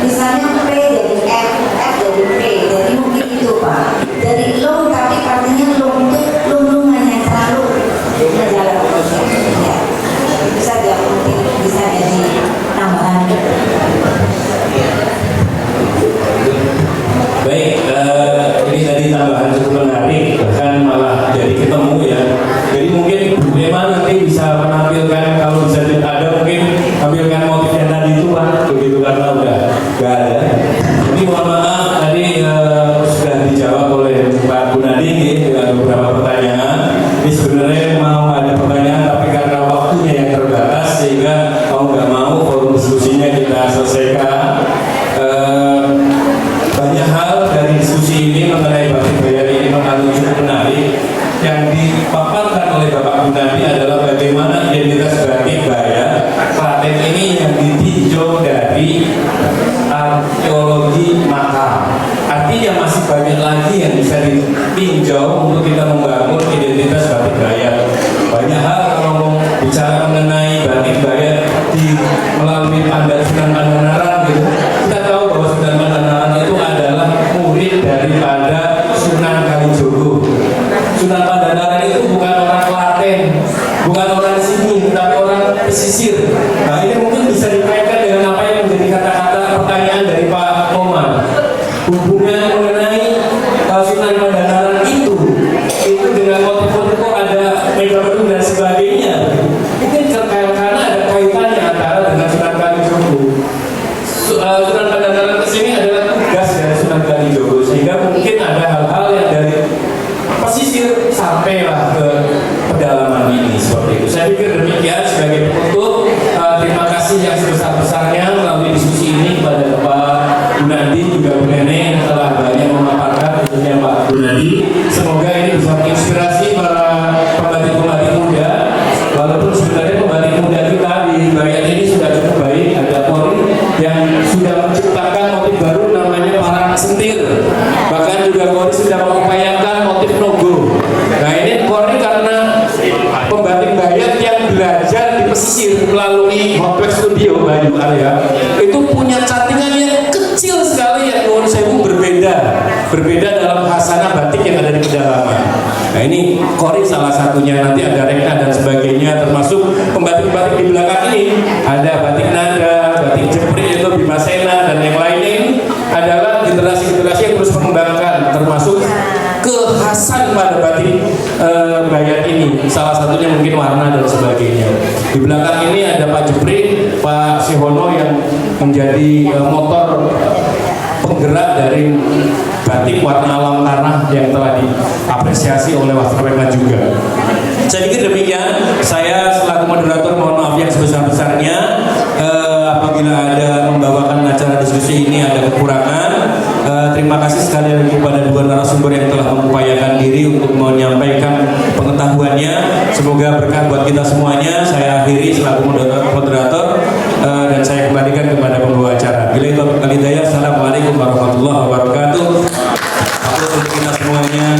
misalnya P jadi F jadi P, jadi mungkin itu Pak dari lung, tapi artinya lung itu lung-lungan yang selalu berjalan ya. Bisa saja mungkin bisa jadi tambahan. Baik, ini tadi tambahan cukup menarik, bahkan malah jadi ketemu ya. Jadi mungkin Bu Dema nanti bisa menampilkan, kalau bisa ada mungkin tampilkan motif yang tadi itu Pak, begitu karena udah nggak ada. Jadi mohon maaf tadi sudah dijawab oleh Pak Gunadi dengan beberapa pertanyaan. Ini sebenarnya mau ada pertanyaan, tapi karena waktunya yang terbatas sehingga mau nggak mau forum diskusinya kita selesaikan. Banyak hal dari diskusi ini mengenai batik bayar ini mengandung cukup menarik. Yang dipaparkan oleh Bapak Gunadi adalah bagaimana identitas batik bayar Klaten ini yang ditinjau dari arkeologi makam. Artinya masih banyak lagi yang bisa ditinjau untuk kita membangun identitas batik bayar. Banyak hal kalau bicara mengenai batik bayar melalui Sunan Pandanaran gitu. Kita tahu bahwa Sunan Pandanaran itu adalah murid daripada Sunan Kalijogo. Sunan Pandanaran itu bukan orang Klaten, bukan orang sini, tapi orang pesisir. Nah ini mungkin bisa dikaitkan dengan apa yang menjadi kata-kata pertanyaan dari Pak Komar. Hubungan mengenai Sunan Pandanaran itu dengan motif-motif kok ada mega bedung dan sebagainya. Mungkin karena ada kaitannya antara dengan Sunan Kalijogo. Sunan Pandanaran kesini adalah tugas dari Sunan Kalijogo, sehingga mungkin ada hal-hal yang dari pesisir sampailah ke pedalaman ini seperti itu. Saya pikir demikian sebagai penutup. Terima kasih yang sebesar-besarnya melalui diskusi ini kepada Pak Gunadi juga Bu Nene yang telah banyak memaparkan, khususnya Pak Gunadi. Semoga ini bisa menginspirasi para pembatik-pembatik muda. Walaupun sebenarnya pembatik muda kita di Bayat ini sudah cukup baik, ada Polri yang sudah menciptakan motif baru namanya parang sentir. Bahkan juga Polri sudah mengupayakan motif nogo. Nah ini Polri karena pembatik Bayat yang belajar di pesisir melalui Hotweb Studio Bayu area itu punya cuttingan yang kecil sekali yang nuwun sewu berbeda dalam khasanah batik yang ada di pedalaman. Nah ini Kori salah satunya, nanti ada Rekna dan sebagainya, termasuk pembatik-pembatik di belakang ini ada batik nada, batik jepri, itu Bimasena dan yang lainnya. Ini adalah generasi-generasi yang terus mengembangkan, termasuk kekhasan pada batik Bayat ini. Salah satunya mungkin warna dan sebagainya. Di belakang ini ada Pak Jepri, Pak Sihono yang menjadi motor penggerak dari batik warna alam tanah yang telah diapresiasi oleh Wasrema juga. Saya pikir demikian. Saya selaku moderator mohon maaf yang sebesar-besarnya apabila ada membawakan acara diskusi ini ada kekurangan. Terima kasih sekali lagi kepada dua narasumber yang telah mengupayakan diri untuk menyampaikan pengetahuannya. Semoga berkah buat kita semuanya. Saya akhiri selaku moderator dan saya kembalikan kepada pembawa acara. Bila itu taufiq wal hidayah. Assalamualaikum warahmatullahi wabarakatuh. Aku untuk kita semuanya.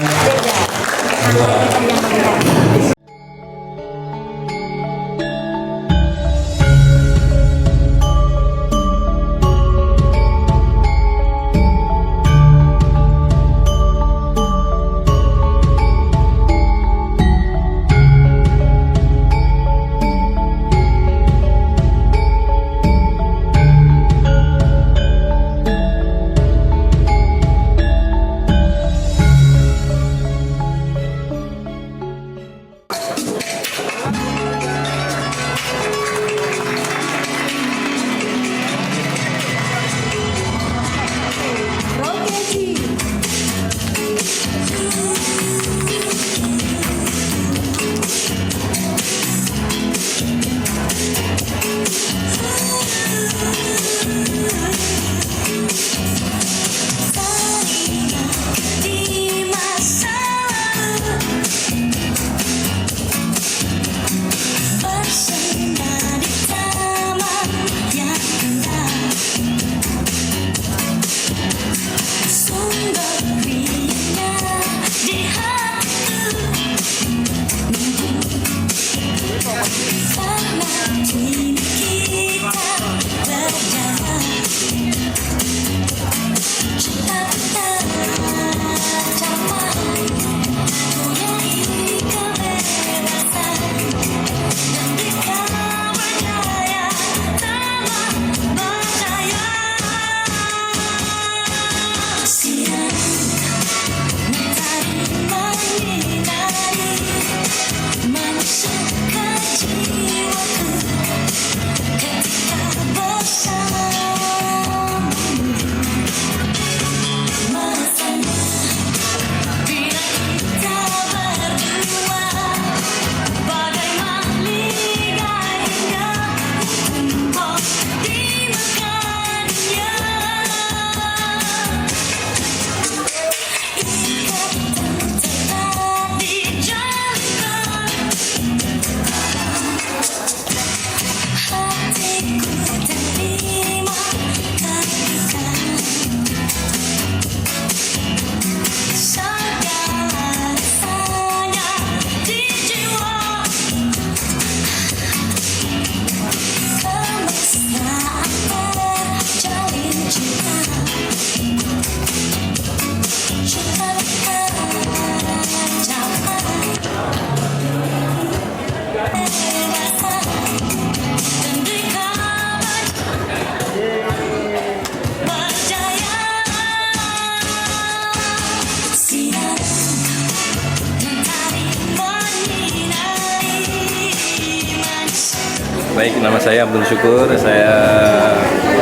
Baik, nama saya Abdul Syukur, saya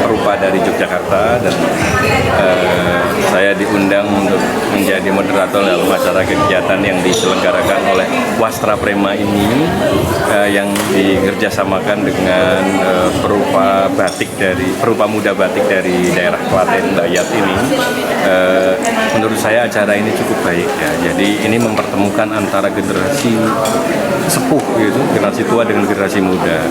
perupa dari Yogyakarta dan saya diundang untuk menjadi moderator dalam acara kegiatan yang diselenggarakan oleh Wastra Prema ini yang dikerjasamakan dengan perupa muda batik dari daerah Klaten Bayat ini. Menurut saya acara ini cukup baik ya. Jadi ini mempertemukan antara generasi sepuh gitu, generasi tua dengan generasi muda.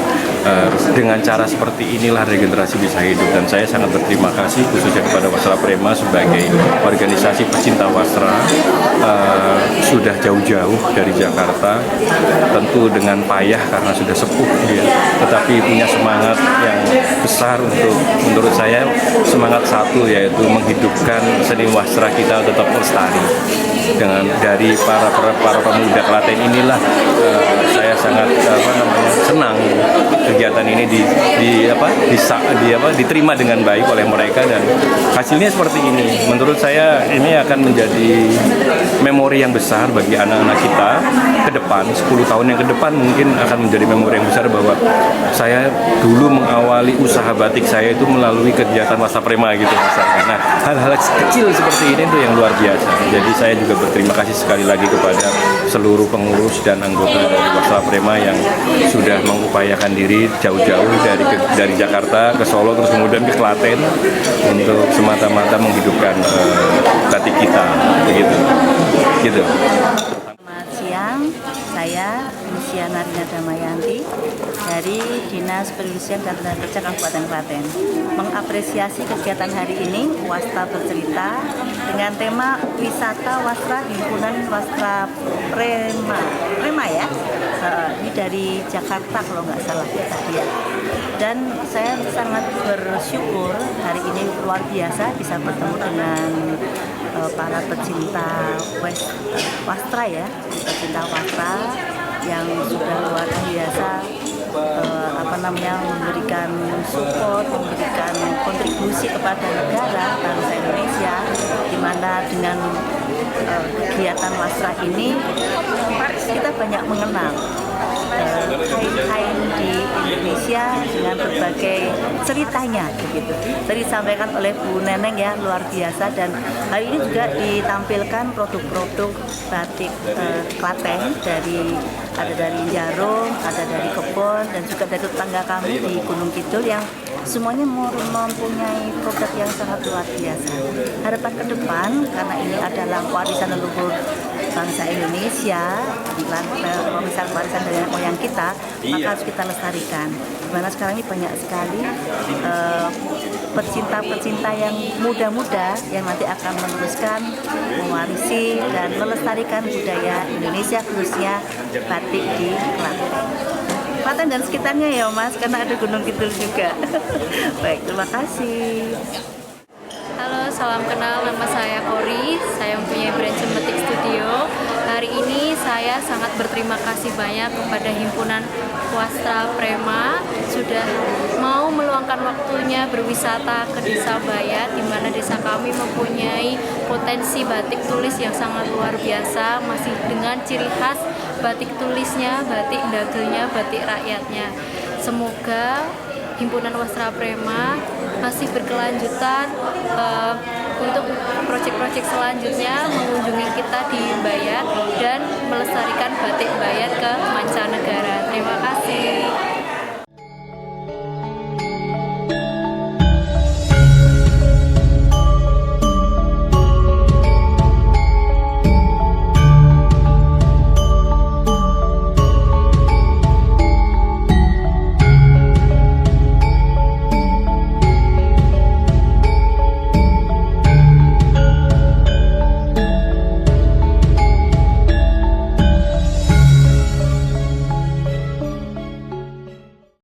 Dengan cara seperti inilah regenerasi bisa hidup, dan saya sangat berterima kasih khususnya kepada Wastra Prema sebagai organisasi pecinta wastra, sudah jauh-jauh dari Jakarta, tentu dengan payah karena sudah sepuh ya, tetapi punya semangat yang besar untuk, menurut saya semangat satu, yaitu menghidupkan seni wastra kita tetap lestari. Dengan dari para pemuda Klaten inilah saya sangat senang kegiatan ini diterima dengan baik oleh mereka, dan hasilnya seperti ini. Menurut saya ini akan menjadi memori yang besar bagi anak-anak kita ke depan, 10 tahun yang ke depan mungkin akan menjadi memori yang besar bahwa saya dulu mengawali usaha batik saya itu melalui kegiatan Wastra Prema gitu misalnya. Nah, hal-hal kecil seperti ini tuh yang luar biasa. Jadi saya juga berterima kasih sekali lagi kepada seluruh pengurus dan anggota dari Wastra Prema yang sudah mengupayakan diri jauh-jauh dari Jakarta ke Solo, terus kemudian ke Klaten untuk semata-mata menghidupkan batik kita, begitu. Selamat siang, saya Diana Damayanti dari Dinas Perindustrian dan Tenaga Kerja Kabupaten Klaten. Mengapresiasi kegiatan hari ini, Wastra bercerita dengan tema wisata wastra himpunan wastra Prema ya. Ini dari Jakarta kalau nggak salah tadi ya. Dan saya sangat bersyukur hari ini luar biasa bisa bertemu dengan para pecinta wastra ya, pecinta wastra yang sudah luar biasa memberikan support, memberikan kontribusi kepada negara bangsa Indonesia, di mana dengan kegiatan wastra ini kita banyak mengenal kain-kain di Indonesia dengan berbagai ceritanya begitu. Tadi disampaikan oleh Bu Neneng ya, luar biasa, dan hari ini juga ditampilkan produk-produk batik Klaten ada dari Jarum, ada dari Kebon, dan juga dari tetangga kami di Gunung Kidul yang semuanya mempunyai produk yang sangat luar biasa. Harapan ke depan, karena ini adalah warisan leluhur bangsa Indonesia, warisan dari nenek moyang kita, maka harus kita lestarikan. Dimana sekarang ini banyak sekali pecinta-pecinta yang muda-muda yang nanti akan meneruskan, mewarisi dan melestarikan budaya Indonesia, khususnya batik di Klaten dan sekitarnya ya Mas, karena ada Gunung Kidul juga. Baik, terima kasih. Halo, salam kenal, nama saya Kori, saya mempunyai brand Cembetik Studio. Hari ini saya sangat berterima kasih banyak kepada Himpunan Wastra Prema sudah mau meluangkan waktunya berwisata ke Desa Bayat, di mana desa kami mempunyai potensi batik tulis yang sangat luar biasa, masih dengan ciri khas batik tulisnya, batik dagelnya, batik rakyatnya. Semoga Himpunan Wastra Prema masih berkelanjutan untuk proyek-proyek selanjutnya, mengunjungi kita di Bayat dan melestarikan batik Bayat ke mancanegara. Terima kasih.